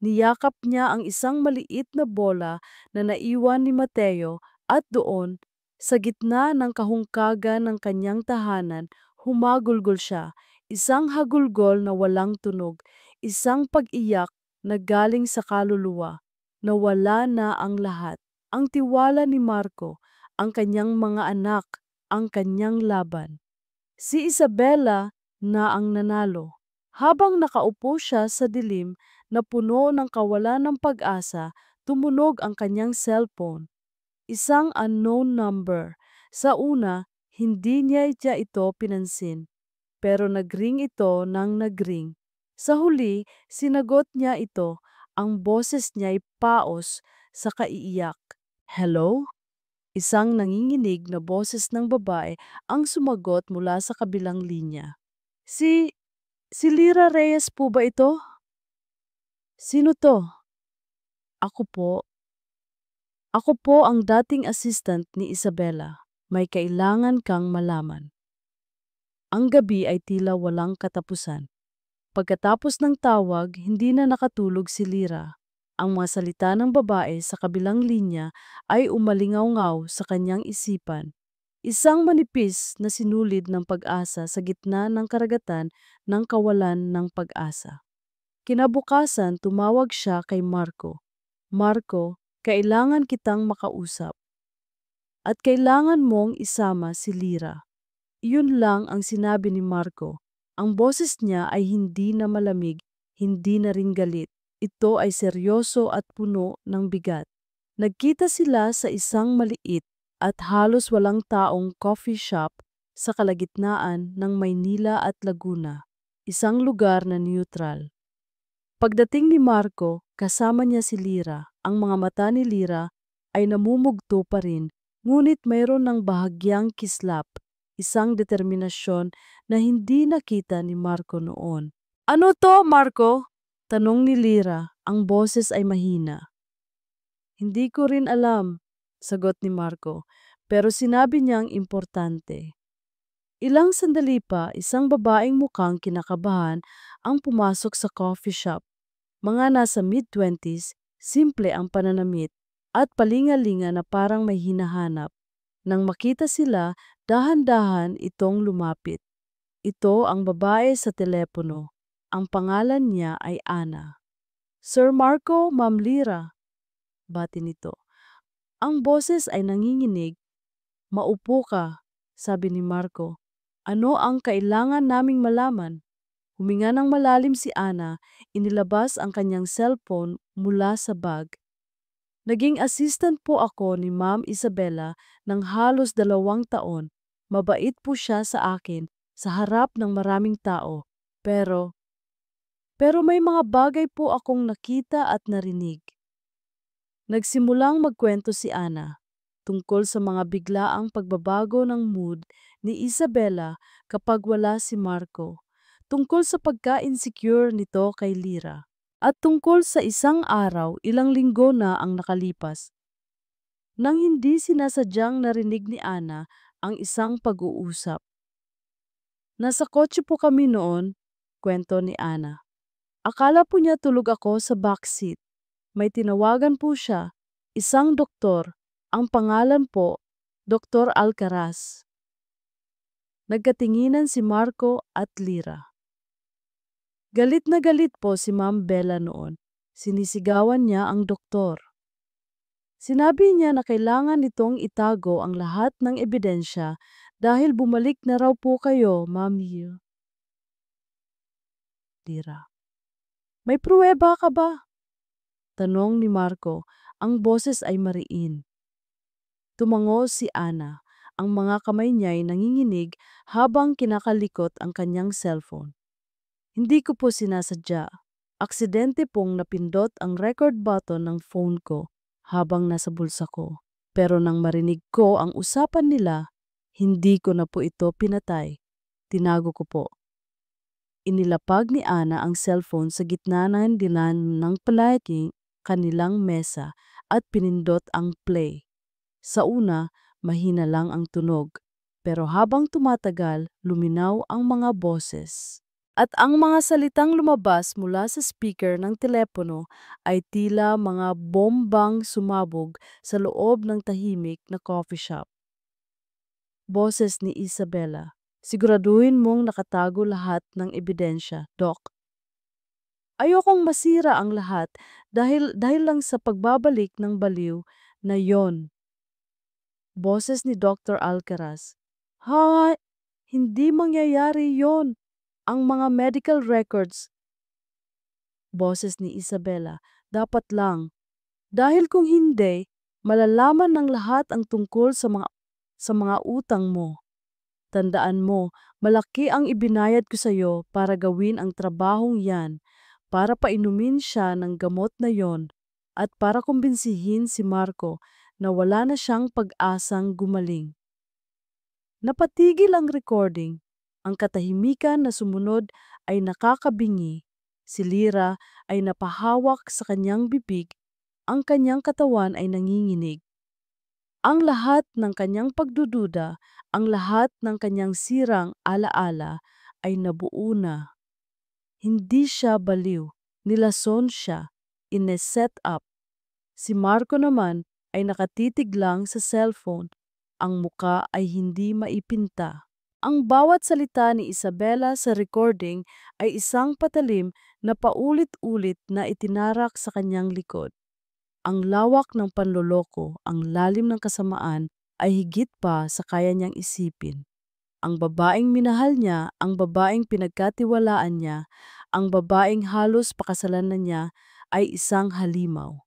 Niyakap niya ang isang maliit na bola na naiwan ni Mateo at doon, sa gitna ng kahungkagan ng kanyang tahanan, humagulgol siya. Isang hagulgol na walang tunog, isang pag-iyak na galing sa kaluluwa, na wala na ang lahat. Ang tiwala ni Marco, ang kanyang mga anak, ang kanyang laban. Si Isabela na ang nanalo. Habang nakaupo siya sa dilim na puno ng kawalan ng pag-asa, tumunog ang kanyang cellphone. Isang unknown number. Sa una, hindi niya ito pinansin. Pero nagring ito nang nagring. Sa huli, sinagot niya ito. Ang boses niya ay paos sa kaiiyak. Hello? Isang nanginginig na boses ng babae ang sumagot mula sa kabilang linya. Si Lyra Reyes po ba ito? Sino to? Ako po. Ako po ang dating assistant ni Isabela. May kailangan kang malaman. Ang gabi ay tila walang katapusan. Pagkatapos ng tawag, hindi na nakatulog si Lyra. Ang mga salita ng babae sa kabilang linya ay umalingaw-ngaw sa kanyang isipan. Isang manipis na sinulid ng pag-asa sa gitna ng karagatan ng kawalan ng pag-asa. Kinabukasan, tumawag siya kay Marco. Marco, kailangan kitang makausap. At kailangan mong isama si Lyra. Iyon lang ang sinabi ni Marco. Ang boses niya ay hindi na malamig, hindi na rin galit. Ito ay seryoso at puno ng bigat. Nagkita sila sa isang maliit at halos walang taong coffee shop sa kalagitnaan ng Maynila at Laguna, isang lugar na neutral. Pagdating ni Marco, kasama niya si Lyra. Ang mga mata ni Lyra ay namumugto pa rin, ngunit mayroon ng bahagyang kislap, isang determinasyon na hindi nakita ni Marco noon. Ano to, Marco? Tanong ni Lyra, ang boses ay mahina. Hindi ko rin alam, sagot ni Marco, pero sinabi niyang importante. Ilang sandali pa, isang babaeng mukhang kinakabahan ang pumasok sa coffee shop. Mga nasa mid-20s, simple ang pananamit at palingalinga na parang may hinahanap. Nang makita sila, dahan-dahan itong lumapit. Ito ang babae sa telepono. Ang pangalan niya ay Ana. Sir Marco, Ma'am Lyra, bati nito. Ang boses ay nanginginig. Maupo ka, sabi ni Marco. Ano ang kailangan naming malaman? Huminga ng malalim si Ana, inilabas ang kanyang cellphone mula sa bag. Naging assistant po ako ni Ma'am Isabela ng halos 2 taon. Mabait po siya sa akin sa harap ng maraming tao. Pero may mga bagay po akong nakita at narinig. Nagsimulang magkwento si Ana tungkol sa mga biglaang pagbabago ng mood ni Isabela kapag wala si Marco, tungkol sa pagka-insecure nito kay Lyra, at tungkol sa isang araw, ilang linggo na ang nakalipas, nang hindi sinasadyang narinig ni Ana ang isang pag-uusap. Nasa kotse po kami noon, kwento ni Ana. Akala po niya tulog ako sa backseat. May tinawagan po siya. Isang doktor, ang pangalan po, Dr. Alcaraz. Nagkatinginan si Marco at Lira. Galit na galit po si Ma'am Bella noon. Sinisigawan niya ang doktor. Sinabi niya na kailangan nitong itago ang lahat ng ebidensya dahil bumalik na raw po kayo, Ma'am Lira. May pruweba ka ba? Tanong ni Marco. Ang boses ay mariin. Tumango si Ana. Ang mga kamay niya'y nanginginig habang kinakalikot ang kanyang cellphone. Hindi ko po sinasadya. Aksidente pong napindot ang record button ng phone ko habang nasa bulsa ko. Pero nang marinig ko ang usapan nila, hindi ko na po ito pinatay. Tinago ko po. Inilapag ni Ana ang cellphone sa gitna ng dinan ng palaking kanilang mesa at pinindot ang play. Sa una, mahina lang ang tunog, pero habang tumatagal, luminaw ang mga boses. At ang mga salitang lumabas mula sa speaker ng telepono ay tila mga bombang sumabog sa loob ng tahimik na coffee shop. Boses ni Isabela. Siguraduhin mong nakatago lahat ng ebidensya, Doc. Ayokong masira ang lahat dahil lang sa pagbabalik ng baliw na yon. Boses ni Dr. Alcaraz. Ha, hindi mangyayari yon. Ang mga medical records. Boses ni Isabela. Dapat lang. Dahil kung hindi, malalaman ng lahat ang tungkol sa mga utang mo. Tandaan mo, malaki ang ibinayad ko sa iyo para gawin ang trabahong yan, para painumin siya ng gamot na yon, at para kumbinsihin si Marco na wala na siyang pag-asang gumaling. Napatigil ang recording. Ang katahimikan na sumunod ay nakakabingi. Si Lira ay napahawak sa kanyang bibig, ang kanyang katawan ay nanginginig. Ang lahat ng kanyang pagdududa, ang lahat ng kanyang sirang alaala ay nabuo na. Hindi siya baliw, nilason siya, ine-set up. Si Marco naman ay nakatitig lang sa cellphone, ang muka ay hindi maipinta. Ang bawat salita ni Isabela sa recording ay isang patalim na paulit-ulit na itinarak sa kanyang likod. Ang lawak ng panloloko, ang lalim ng kasamaan ay higit pa sa kaya niyang isipin. Ang babaeng minahal niya, ang babaeng pinagkatiwalaan niya, ang babaeng halos pakasalan na niya ay isang halimaw.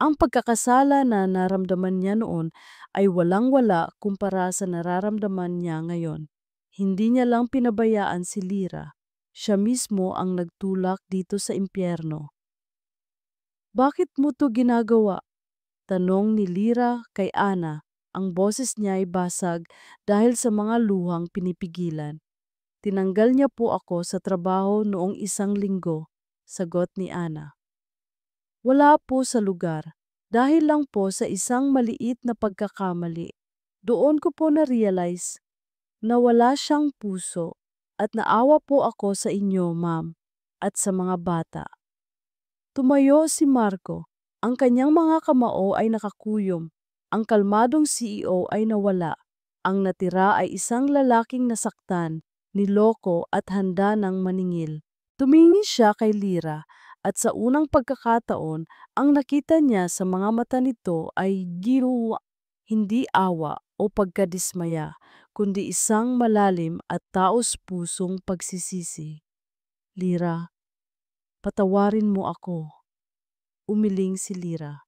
Ang pagkakasala na naramdaman niya noon ay walang-wala kumpara sa nararamdaman niya ngayon. Hindi niya lang pinabayaan si Lira. Siya mismo ang nagtulak dito sa impyerno. Bakit mo to ginagawa? Tanong ni Lira kay Ana. Ang boses niya ay basag dahil sa mga luhang pinipigilan. Tinanggal niya po ako sa trabaho noong 1 linggo, sagot ni Ana. Wala po sa lugar, dahil lang po sa isang maliit na pagkakamali. Doon ko po na-realize na wala siyang puso at naawa po ako sa inyo, ma'am, at sa mga bata. Tumayo si Marco. Ang kanyang mga kamao ay nakakuyom. Ang kalmadong CEO ay nawala. Ang natira ay isang lalaking nasaktan, niloko at handa ng maningil. Tumingin siya kay Lira at sa unang pagkakataon, ang nakita niya sa mga mata nito ay giwa, hindi awa o pagkadismaya, kundi isang malalim at taos-pusong pagsisisi. Lira, patawarin mo ako. Umiling si Lira.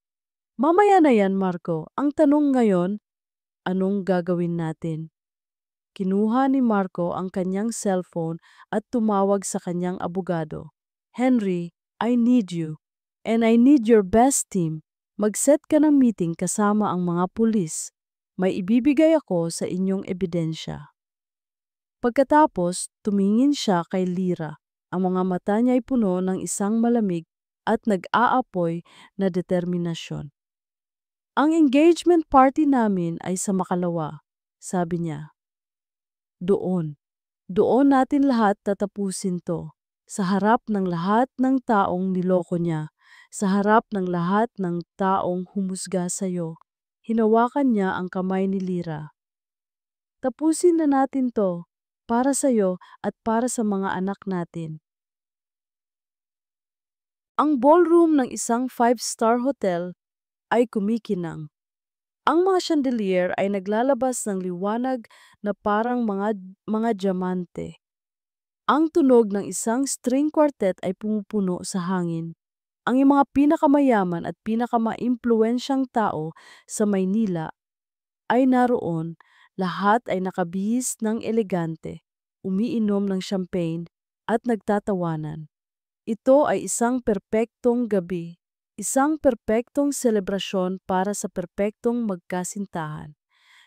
Mamaya na yan, Marco. Ang tanong ngayon, anong gagawin natin? Kinuha ni Marco ang kanyang cellphone at tumawag sa kanyang abogado. Henry, I need you. And I need your best team. Mag-set ka ng meeting kasama ang mga pulis. May ibibigay ako sa inyong ebidensya. Pagkatapos, tumingin siya kay Lira. Ang mga mata niya ay puno ng isang malamig at nag-aapoy na determinasyon. Ang engagement party namin ay sa Makalawa, sabi niya. Doon natin lahat tatapusin to, sa harap ng lahat ng taong niloko niya, sa harap ng lahat ng taong humusga sa'yo. Hinawakan niya ang kamay ni Lyra. Tapusin na natin to, para sa'yo at para sa mga anak natin. Ang ballroom ng isang five-star hotel ay kumikinang. Ang mga chandelier ay naglalabas ng liwanag na parang mga diamante. Ang tunog ng isang string quartet ay pumupuno sa hangin. Ang mga pinakamayaman at pinakamaimpluwensyang tao sa Maynila ay naroon, lahat ay nakabihis ng elegante, umiinom ng champagne at nagtatawanan. Ito ay isang perpektong gabi, isang perpektong selebrasyon para sa perpektong magkasintahan.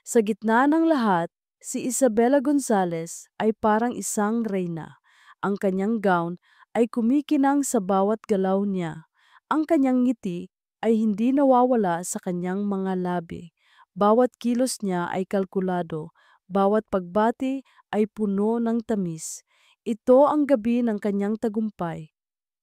Sa gitna ng lahat, si Isabela Gonzales ay parang isang reyna. Ang kanyang gown ay kumikinang sa bawat galaw niya. Ang kanyang ngiti ay hindi nawawala sa kanyang mga labi. Bawat kilos niya ay kalkulado, bawat pagbati ay puno ng tamis. Ito ang gabi ng kanyang tagumpay.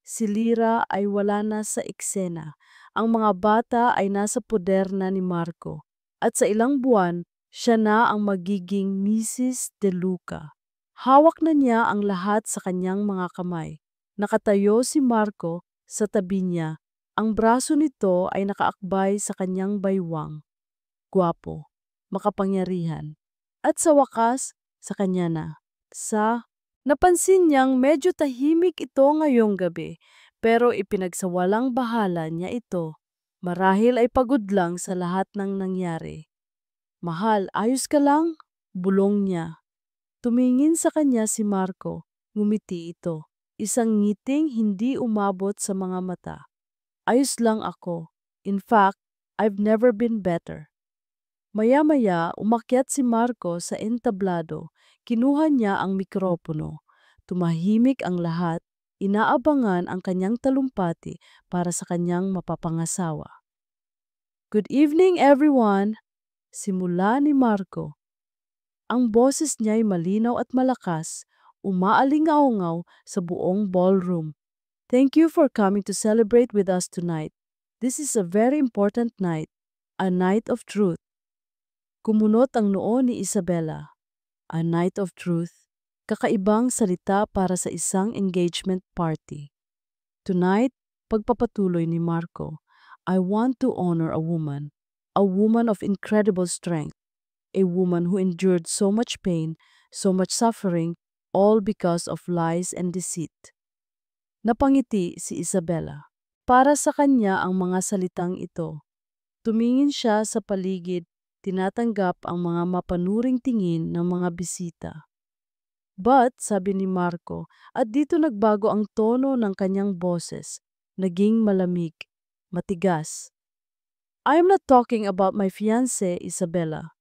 Si Lyra ay wala na sa eksena. Ang mga bata ay nasa poder na ni Marco. At sa ilang buwan, siya na ang magiging Mrs. De Luca. Hawak na niya ang lahat sa kanyang mga kamay. Nakatayo si Marco sa tabi niya. Ang braso nito ay nakaakbay sa kanyang baywang. Gwapo, makapangyarihan. At sa wakas, sa kanya na. Napansin niyang medyo tahimik ito ngayong gabi, pero ipinagsawalang bahala niya ito. Marahil ay pagod lang sa lahat ng nangyari. Mahal, ayos ka lang? Bulong niya. Tumingin sa kanya si Marco, ngumiti ito. Isang ngiting hindi umabot sa mga mata. Ayos lang ako. In fact, I've never been better. Maya-maya, umakyat si Marco sa entablado. Kinuha niya ang mikropono. Tumahimik ang lahat, inaabangan ang kanyang talumpati para sa kanyang mapapangasawa. Good evening, everyone! Simula ni Marco. Ang boses niya'y malinaw at malakas, umaalingaw-ngaw sa buong ballroom. Thank you for coming to celebrate with us tonight. This is a very important night, a night of truth. Kumunot ang noo ni Isabela. A night of truth, kakaibang salita para sa isang engagement party. Tonight, pagpapatuloy ni Marco, I want to honor a woman of incredible strength, a woman who endured so much pain, so much suffering, all because of lies and deceit. Napangiti si Isabela. Para sa kanya ang mga salitang ito. Tumingin siya sa paligid, tinatanggap ang mga mapanuring tingin ng mga bisita. But, sabi ni Marco, at dito nagbago ang tono ng kanyang boses, naging malamig, matigas. I am not talking about my fiancé, Isabela.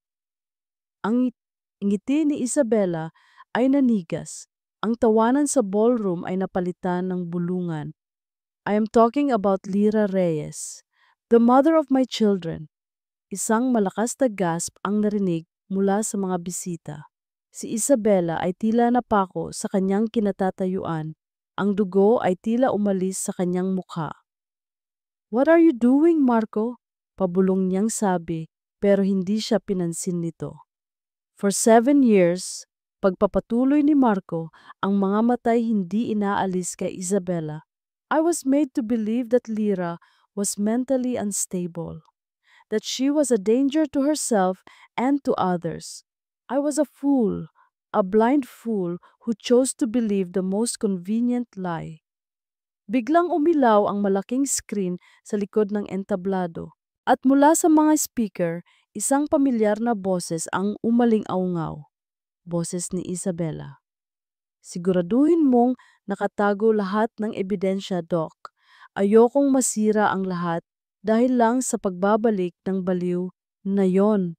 Ang ngiti ni Isabela ay nanigas. Ang tawanan sa ballroom ay napalitan ng bulungan. I am talking about Lyra Reyes, the mother of my children. Isang malakas na gasp ang narinig mula sa mga bisita. Si Isabela ay tila napako sa kanyang kinatatayuan. Ang dugo ay tila umalis sa kanyang mukha. What are you doing, Marco? Pabulong niyang sabi, pero hindi siya pinansin nito. For 7 years, pagpapatuloy ni Marco, ang mga matay hindi inaalis kay Isabela. I was made to believe that Lyra was mentally unstable, that she was a danger to herself and to others. I was a fool, a blind fool who chose to believe the most convenient lie. Biglang umilaw ang malaking screen sa likod ng entablado at mula sa mga speaker, isang pamilyar na boses ang umaling-aungaw. Boses ni Isabela. Siguraduhin mong nakatago lahat ng ebidensya, Doc. Ayokong masira ang lahat dahil lang sa pagbabalik ng baliw na yon.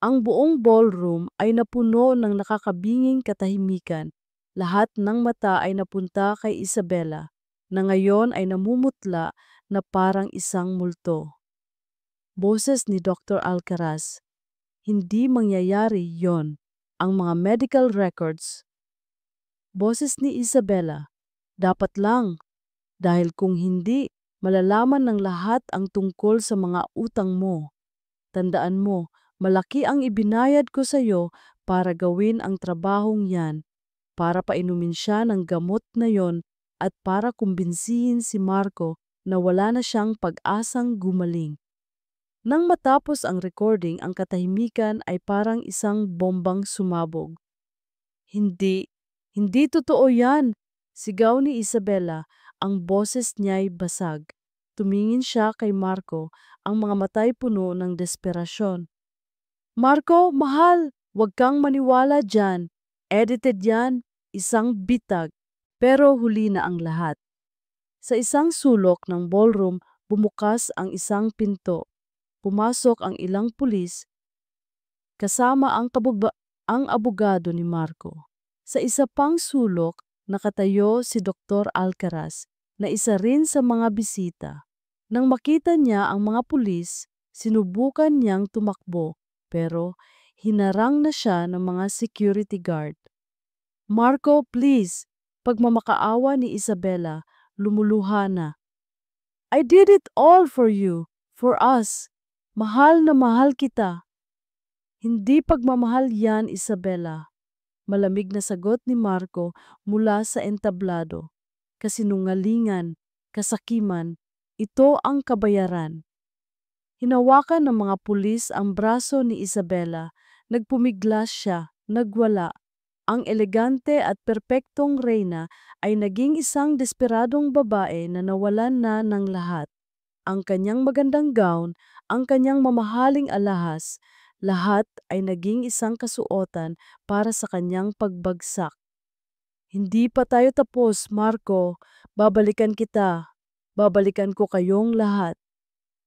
Ang buong ballroom ay napuno ng nakakabinging katahimikan. Lahat ng mata ay napunta kay Isabela, na ngayon ay namumutla na parang isang multo. Boses ni Dr. Alcaraz, hindi mangyayari yon. Ang mga medical records. Boses ni Isabela, dapat lang, dahil kung hindi, Malalaman ng lahat ang tungkol sa mga utang mo. Tandaan mo, malaki ang ibinayad ko sa iyo para gawin ang trabahong yan, para painumin siya ng gamot na yon at para kumbinsihin si Marco na wala na siyang pag-asang gumaling. Nang matapos ang recording, ang katahimikan ay parang isang bombang sumabog. Hindi, hindi totoo yan, sigaw ni Isabela, ang boses niya'y basag. Tumingin siya kay Marco, ang mga matay puno ng desperasyon. Marco, mahal, huwag kang maniwala dyan. Edited yan, isang bitag. Pero huli na ang lahat. Sa isang sulok ng ballroom, bumukas ang isang pinto. Pumasok ang ilang pulis, kasama ang abogado ni Marco. Sa isa pang sulok, nakatayo si Dr. Alcaraz, na isa rin sa mga bisita. Nang makita niya ang mga pulis, sinubukan niyang tumakbo, pero hinarang na siya ng mga security guard. Marco, please! Pagmamakaawa ni Isabela, lumuluha na. I did it all for you, for us. Mahal na mahal kita. Hindi pagmamahal yan, Isabela. Malamig na sagot ni Marco mula sa entablado. Kasinungalingan, kasakiman, ito ang kabayaran. Hinawakan ng mga pulis ang braso ni Isabela. Nagpumiglas siya, nagwala. Ang elegante at perpektong reyna ay naging isang desperadong babae na nawalan na ng lahat. Ang kanyang magandang gown, ang kanyang mamahaling alahas, lahat ay naging isang kasuotan para sa kanyang pagbagsak. Hindi pa tayo tapos, Marco. Babalikan kita. Babalikan ko kayong lahat.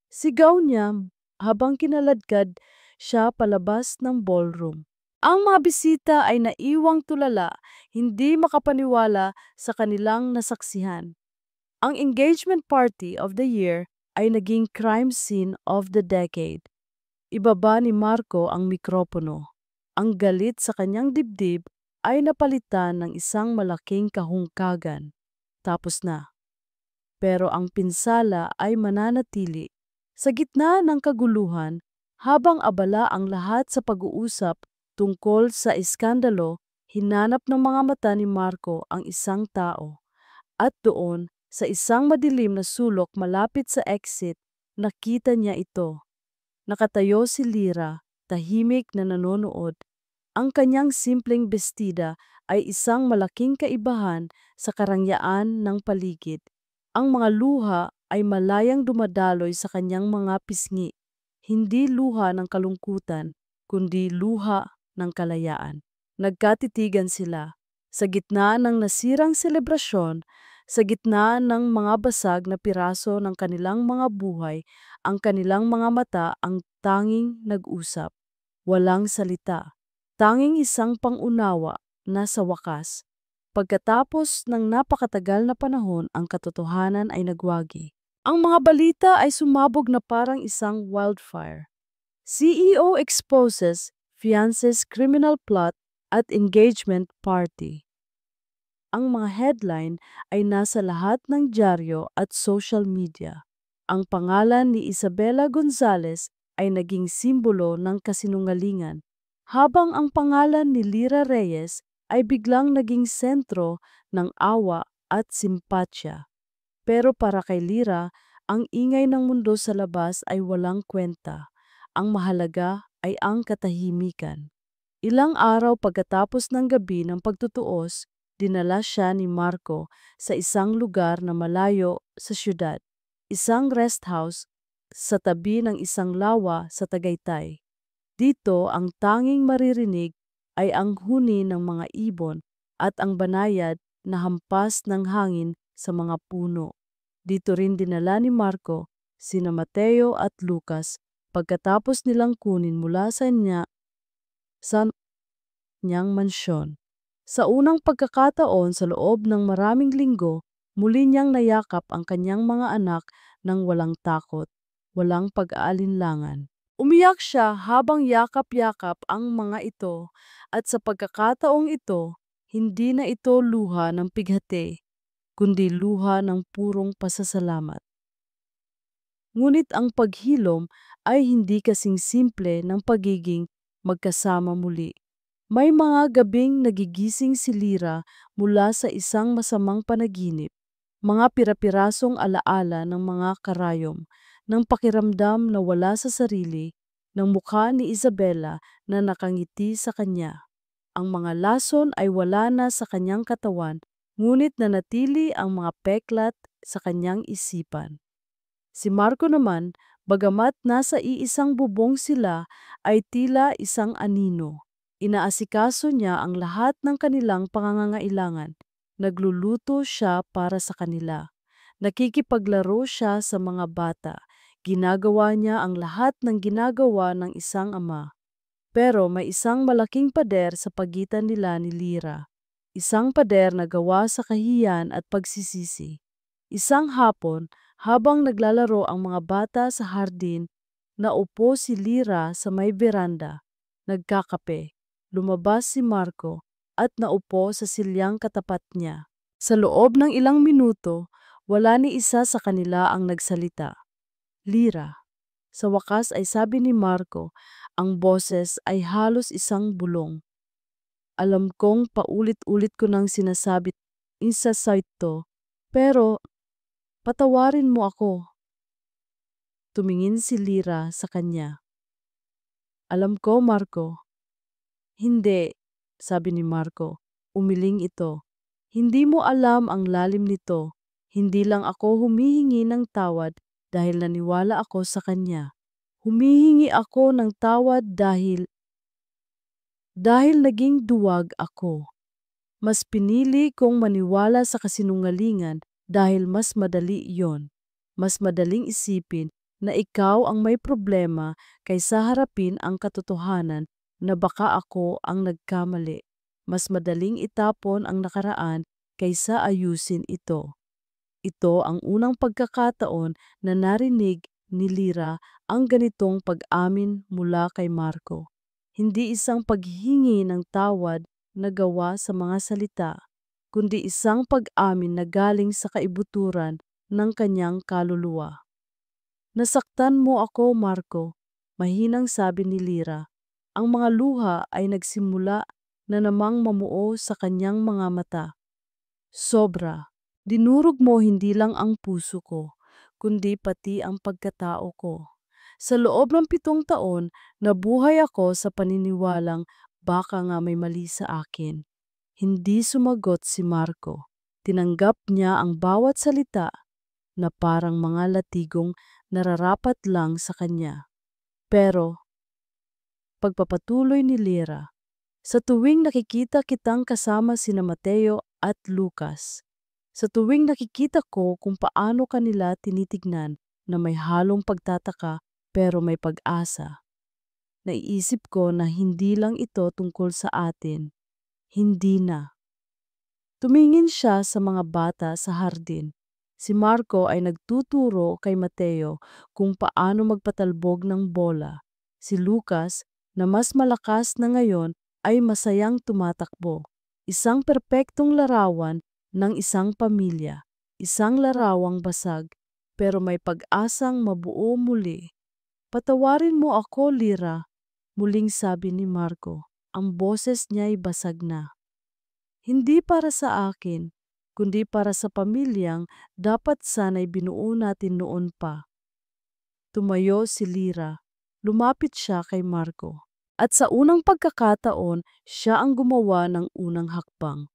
Sigaw niya habang kinaladkad siya palabas ng ballroom. Ang mga bisita ay naiwang tulala, hindi makapaniwala sa kanilang nasaksihan. Ang engagement party of the year ay naging crime scene of the decade. Ibaba ni Marco ang mikropono. Ang galit sa kanyang dibdib ay napalitan ng isang malaking kahungkagan. Tapos na. Pero ang pinsala ay mananatili. Sa gitna ng kaguluhan, habang abala ang lahat sa pag-uusap tungkol sa iskandalo, hinanap ng mga mata ni Marco ang isang tao. At doon, sa isang madilim na sulok malapit sa exit, nakita niya ito. Nakatayo si Lyra, tahimik na nanonood. Ang kanyang simpleng bestida ay isang malaking kaibahan sa karangyaan ng paligid. Ang mga luha ay malayang dumadaloy sa kanyang mga pisngi. Hindi luha ng kalungkutan, kundi luha ng kalayaan. Nagkatitigan sila. Sa gitna ng nasirang selebrasyon, sa gitna ng mga basag na piraso ng kanilang mga buhay, ang kanilang mga mata ang tanging nag-usap. Walang salita. Tanging isang pangunawa na sa wakas. Pagkatapos ng napakatagal na panahon, ang katotohanan ay nagwagi. Ang mga balita ay sumabog na parang isang wildfire. CEO exposes fiance's criminal plot at engagement party. Ang mga headline ay nasa lahat ng dyaryo at social media. Ang pangalan ni Isabela Gonzalez ay naging simbolo ng kasinungalingan, habang ang pangalan ni Lyra Reyes ay biglang naging sentro ng awa at simpatya. Pero para kay Lyra, ang ingay ng mundo sa labas ay walang kwenta. Ang mahalaga ay ang katahimikan. Ilang araw pagkatapos ng gabi ng pagtutuos, dinala siya ni Marco sa isang lugar na malayo sa syudad, isang rest house sa tabi ng isang lawa sa Tagaytay. Dito ang tanging maririnig ay ang huni ng mga ibon at ang banayad na hampas ng hangin sa mga puno. Dito rin dinala ni Marco sina Mateo at Lucas pagkatapos nilang kunin mula sa niyang mansyon. Sa unang pagkakataon sa loob ng maraming linggo, muli niyang nayakap ang kanyang mga anak ng walang takot, walang pag-aalinlangan. Umiyak siya habang yakap-yakap ang mga ito at sa pagkakataong ito, hindi na ito luha ng pighati, kundi luha ng purong pasasalamat. Ngunit ang paghilom ay hindi kasing simple ng pagiging magkasama muli. May mga gabing nagigising si Lyra mula sa isang masamang panaginip, mga pirapirasong alaala ng mga karayom, ng pakiramdam na wala sa sarili, ng mukha ni Isabella na nakangiti sa kanya. Ang mga lason ay wala na sa kanyang katawan, ngunit nanatili ang mga peklat sa kanyang isipan. Si Marco naman, bagamat nasa iisang bubong sila, ay tila isang anino. Inaasikaso niya ang lahat ng kanilang pangangailangan. Nagluluto siya para sa kanila. Nakikipaglaro siya sa mga bata. Ginagawa niya ang lahat ng ginagawa ng isang ama. Pero may isang malaking pader sa pagitan nila ni Lyra. Isang pader na gawa sa kahiyan at pagsisisi. Isang hapon, habang naglalaro ang mga bata sa hardin, naupo si Lyra sa may beranda. Nagkakape. Lumabas si Marco at naupo sa silyang katapat niya. Sa loob ng ilang minuto, wala ni isa sa kanila ang nagsalita. Lyra. Sa wakas ay sabi ni Marco, ang boses ay halos isang bulong. Alam kong paulit-ulit ko nang sinasabi isa sa ito, pero patawarin mo ako. Tumingin si Lyra sa kanya. Alam ko, Marco. Hindi, sabi ni Marco. Umiling ito. Hindi mo alam ang lalim nito. Hindi lang ako humihingi ng tawad dahil naniwala ako sa kanya. Humihingi ako ng tawad dahil naging duwag ako. Mas pinili kong maniwala sa kasinungalingan dahil mas madali iyon. Mas madaling isipin na ikaw ang may problema kaysa harapin ang katotohanan na baka ako ang nagkamali. Mas madaling itapon ang nakaraan kaysa ayusin ito. Ito ang unang pagkakataon na narinig ni Lyra ang ganitong pag-amin mula kay Marco. Hindi isang paghihingi ng tawad na gawa sa mga salita, kundi isang pag-amin na galing sa kaibuturan ng kanyang kaluluwa. Nasaktan mo ako, Marco, mahinang sabi ni Lyra. Ang mga luha ay nagsimula na namang mamuo sa kanyang mga mata. Sobra. Dinurog mo hindi lang ang puso ko, kundi pati ang pagkatao ko. Sa loob ng 7 taon, nabuhay ako sa paniniwalang baka nga may mali sa akin. Hindi sumagot si Marco. Tinanggap niya ang bawat salita na parang mga latigong nararapat lang sa kanya. Pero, pagpapatuloy ni Lyra, sa tuwing nakikita kitang kasama sina Mateo at Lucas, sa tuwing nakikita ko kung paano kanila tinitignan na may halong pagtataka pero may pag-asa, naiisip ko na hindi lang ito tungkol sa atin. Hindi na. Tumingin siya sa mga bata sa hardin. Si Marco ay nagtuturo kay Mateo kung paano magpatalbog ng bola. Si Lucas, na mas malakas na ngayon, ay masayang tumatakbo. Isang perpektong larawan ng isang pamilya. Isang larawang basag, pero may pag-asang mabuo muli. Patawarin mo ako, Lyra, muling sabi ni Marco. Ang boses niya'y basag na. Hindi para sa akin, kundi para sa pamilyang dapat sana'y binuo natin noon pa. Tumayo si Lyra. Lumapit siya kay Marco. At sa unang pagkakataon, siya ang gumawa ng unang hakbang.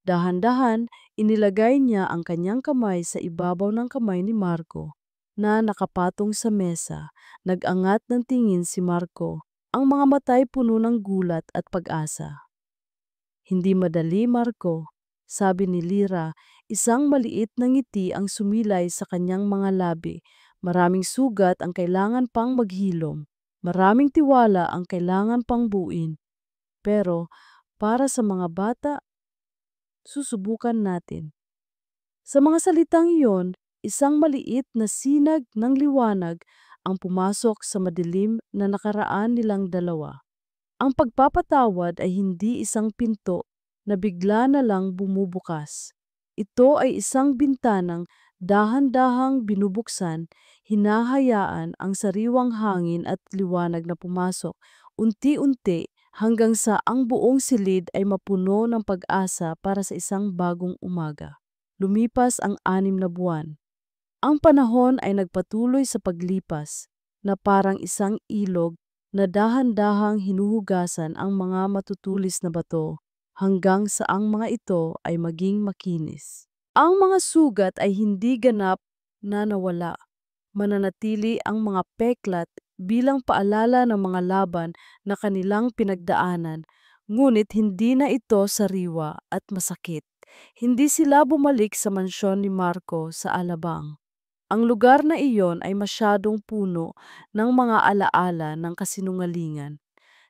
Dahan-dahan, inilagay niya ang kanyang kamay sa ibabaw ng kamay ni Marco na nakapatong sa mesa. Nag-angat ng tingin si Marco, ang mga mata'y puno ng gulat at pag-asa. Hindi madali, Marco, sabi ni Lyra, isang maliit na ngiti ang sumilay sa kanyang mga labi. Maraming sugat ang kailangan pang maghilom. Maraming tiwala ang kailangan pang buuin. Pero para sa mga bata, susubukan natin. Sa mga salitang iyon, isang maliit na sinag ng liwanag ang pumasok sa madilim na nakaraan nilang dalawa. Ang pagpapatawad ay hindi isang pinto na bigla na lang bumubukas. Ito ay isang bintanang dahan-dahang binubuksan, Hinahayaan ang sariwang hangin at liwanag na pumasok, unti-unti hanggang sa ang buong silid ay mapuno ng pag-asa para sa isang bagong umaga. Lumipas ang 6 na buwan. Ang panahon ay nagpatuloy sa paglipas, na parang isang ilog na dahan-dahang hinuhugasan ang mga matutulis na bato hanggang sa ang mga ito ay maging makinis. Ang mga sugat ay hindi ganap na nawala. Mananatili ang mga peklat bilang paalala ng mga laban na kanilang pinagdaanan, ngunit hindi na ito sariwa at masakit. Hindi sila bumalik sa mansyon ni Marco sa Alabang. Ang lugar na iyon ay masyadong puno ng mga alaala ng kasinungalingan.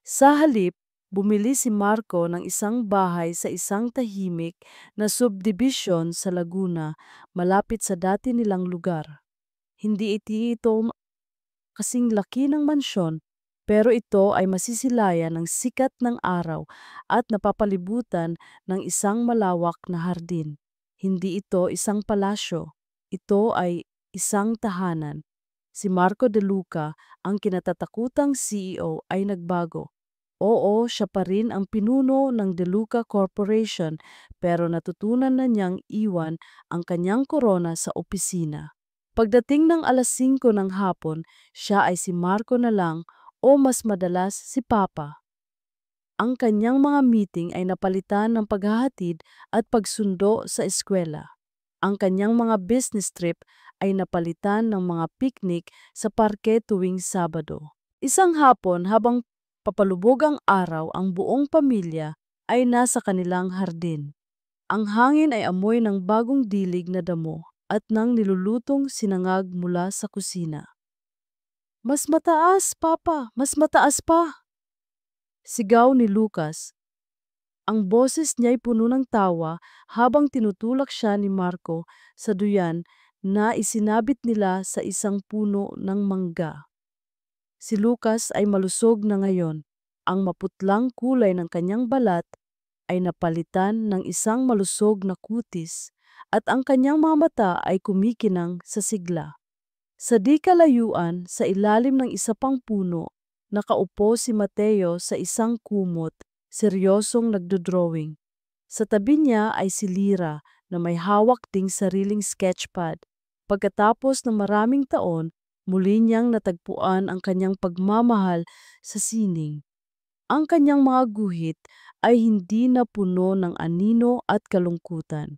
Sa halip, bumili si Marco ng isang bahay sa isang tahimik na subdivision sa Laguna, malapit sa dati nilang lugar. Hindi ito kasing laki ng mansyon, pero ito ay masisilayan ng sikat ng araw at napapalibutan ng isang malawak na hardin. Hindi ito isang palasyo, ito ay isang tahanan. Si Marco De Luca, ang kinatatakutang CEO, ay nagbago. Oo, siya pa rin ang pinuno ng De Luca Corporation, pero natutunan na niyang iwan ang kanyang korona sa opisina. Pagdating ng 5:00 ng hapon, siya ay si Marco na lang o mas madalas si Papa. Ang kanyang mga meeting ay napalitan ng paghahatid at pagsundo sa eskwela. Ang kanyang mga business trip ay napalitan ng mga picnic sa parke tuwing Sabado. Isang hapon habang papalubog ang araw, ang buong pamilya ay nasa kanilang hardin. Ang hangin ay amoy ng bagong dilig na damo at ng nilulutong sinangag mula sa kusina. "Mas mataas, Papa! Mas mataas pa!" Sigaw ni Lucas. Ang boses niya'y puno ng tawa habang tinutulak siya ni Marco sa duyan na isinabit nila sa isang puno ng mangga. Si Lucas ay malusog na ngayon. Ang maputlang kulay ng kanyang balat ay napalitan ng isang malusog na kutis at ang kanyang mga mata ay kumikinang sa sigla. Sa di kalayuan, sa ilalim ng isa pang puno, nakaupo si Mateo sa isang kumot, seryosong nagdodrawing. Sa tabi niya ay si Lira na may hawak ding sariling sketchpad. Pagkatapos ng maraming taon, muli niyang natagpuan ang kanyang pagmamahal sa sining. Ang kanyang mga guhit ay hindi na puno ng anino at kalungkutan.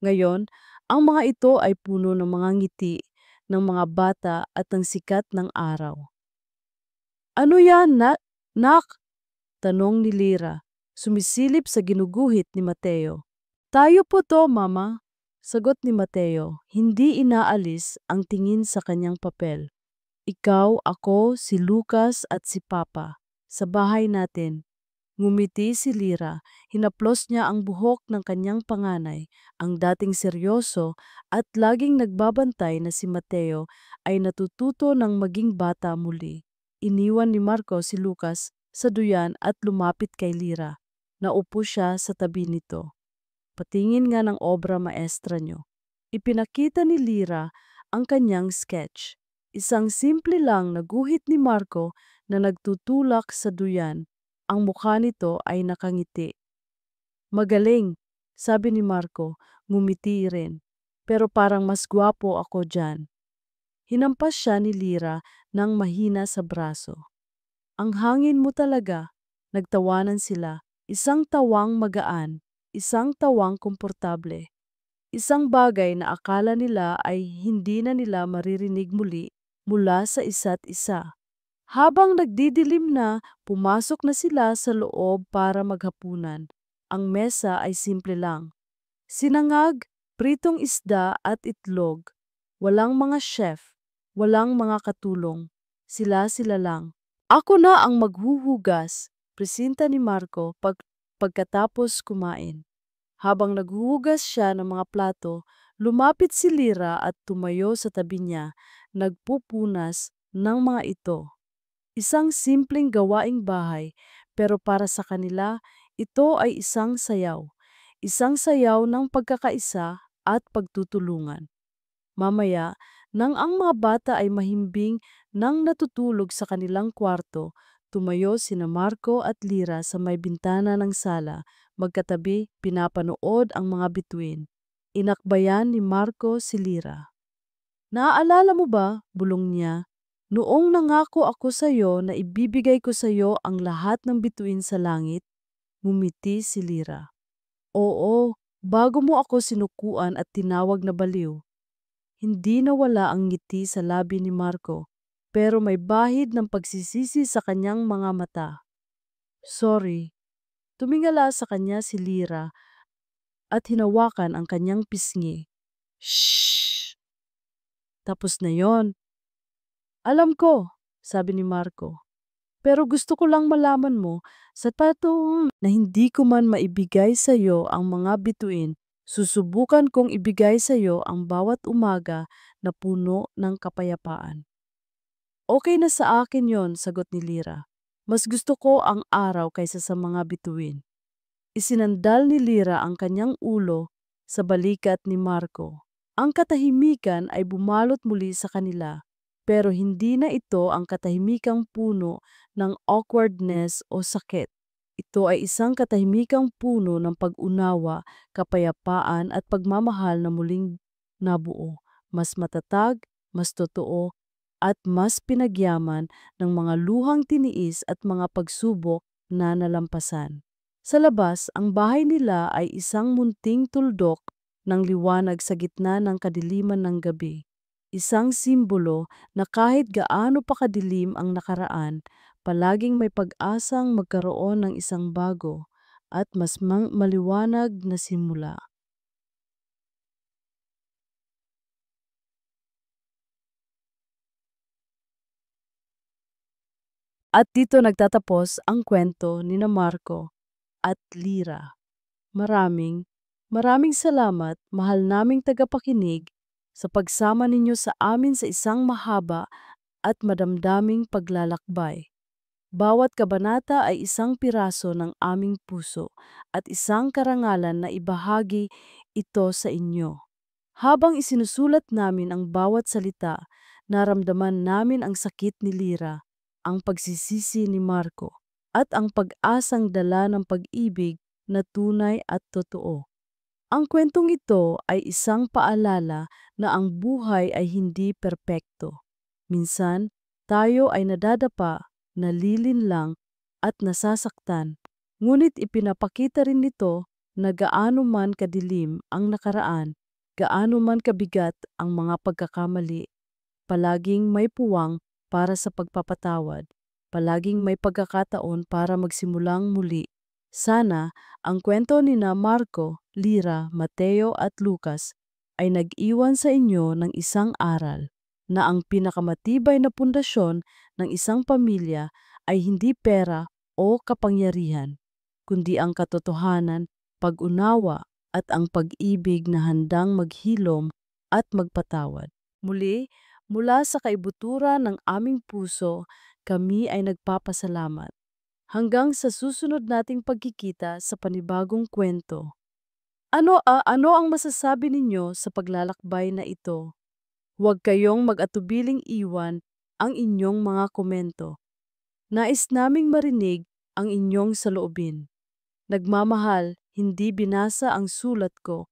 Ngayon, ang mga ito ay puno ng mga ngiti ng mga bata at ng sikat ng araw. "Ano yan, nak?" tanong ni Lira, sumisilip sa ginuguhit ni Mateo. "Tayo po to, Mama," sagot ni Mateo, hindi inaalis ang tingin sa kanyang papel. "Ikaw, ako, si Lucas at si Papa. Sa bahay natin." Ngumiti si Lira, hinaplos niya ang buhok ng kanyang panganay. Ang dating seryoso at laging nagbabantay na si Mateo ay natututo ng maging bata muli. Iniwan ni Marco si Lucas sa duyan at lumapit kay Lira. Naupo siya sa tabi nito. "Patingin nga ng obra maestra niyo." Ipinakita ni Lira ang kanyang sketch. Isang simple lang na guhit ni Marco na nagtutulak sa duyan. Ang mukha nito ay nakangiti. "Magaling," sabi ni Marco, ngumiti rin. "Pero parang mas gwapo ako dyan." Hinampas siya ni Lira ng mahina sa braso. "Ang hangin mo talaga." Nagtawanan sila, isang tawang magaan, isang tawang komportable. Isang bagay na akala nila ay hindi na nila maririnig muli mula sa isa't isa. Habang nagdidilim na, pumasok na sila sa loob para maghapunan. Ang mesa ay simple lang. Sinangag, pritong isda at itlog. Walang mga chef, walang mga katulong. Sila-sila lang. "Ako na ang maghuhugas," presinta ni Marco pagkatapos kumain. Habang naghuhugas siya ng mga plato, lumapit si Lira at tumayo sa tabi niya, nagpupunas ng mga ito. Isang simpleng gawaing bahay, pero para sa kanila, ito ay isang sayaw. Isang sayaw ng pagkakaisa at pagtutulungan. Mamaya, Nang ang mga bata ay mahimbing nang natutulog sa kanilang kwarto, tumayo sina Marco at Lira sa may bintana ng sala, magkatabi pinapanood ang mga bituin. Inakbayan ni Marco si Lira. Naaalala mo ba, bulong niya, noong nangako ako sa iyo na ibibigay ko sa iyo ang lahat ng bituin sa langit? Ngumiti si Lira. Oo, bago mo ako sinukuan at tinawag na baliw. Hindi nawala ang ngiti sa labi ni Marco, pero may bahid ng pagsisisi sa kanyang mga mata. Sorry, tumingala sa kanya si Lira at hinawakan ang kanyang pisngi. Shh! Tapos na yon. Alam ko, sabi ni Marco. Pero gusto ko lang malaman mo, sa patong na hindi ko man maibigay sa iyo ang mga bituin, susubukan kong ibigay sa iyo ang bawat umaga na puno ng kapayapaan. Okay na sa akin yon, sagot ni Lira. Mas gusto ko ang araw kaysa sa mga bituin. Isinandal ni Lira ang kanyang ulo sa balikat ni Marco. Ang katahimikan ay bumalot muli sa kanila, pero hindi na ito ang katahimikang puno ng awkwardness o sakit. Ito ay isang katahimikang puno ng pag-unawa, kapayapaan at pagmamahal na muling nabuo, mas matatag, mas totoo, at mas pinagyaman ng mga luhang tiniis at mga pagsubok na nalampasan. Sa labas, ang bahay nila ay isang munting tuldok ng liwanag sa gitna ng kadiliman ng gabi. Isang simbolo na kahit gaano pa kadilim ang nakaraan, palaging may pag-asang magkaroon ng isang bago at mas maliwanag na simula. At dito nagtatapos ang kwento ni na Marco at Lira. Maraming, maraming salamat, mahal naming tagapakinig, sa pagsama ninyo sa amin sa isang mahaba at madamdaming paglalakbay. Bawat kabanata ay isang piraso ng aming puso at isang karangalan na ibahagi ito sa inyo. Habang isinusulat namin ang bawat salita, naramdaman namin ang sakit ni Lira, ang pagsisisi ni Marco, at ang pag-asang dala ng pag-ibig na tunay at totoo. Ang kwentong ito ay isang paalala na ang buhay ay hindi perpekto. Minsan, tayo ay nadadapa, nalilinlang, at nasasaktan. Ngunit ipinapakita rin nito na gaano man kadilim ang nakaraan, gaano man kabigat ang mga pagkakamali, palaging may puwang para sa pagpapatawad, palaging may pagkakataon para magsimulang muli. Sana ang kwento ni na Marco, Lira, Mateo at Lucas ay nag-iwan sa inyo ng isang aral na ang pinakamatibay na pundasyon ng isang pamilya ay hindi pera o kapangyarihan, kundi ang katotohanan, pag-unawa at ang pag-ibig na handang maghilom at magpatawad. Muli, mula sa kaibuturan ng aming puso, kami ay nagpapasalamat. Hanggang sa susunod nating pagkikita sa panibagong kwento. Ano ang masasabi ninyo sa paglalakbay na ito? Huwag kayong mag-atubiling iwan ang inyong mga komento. Nais naming marinig ang inyong saloobin. Nagmamahal, hindi binasa ang sulat ko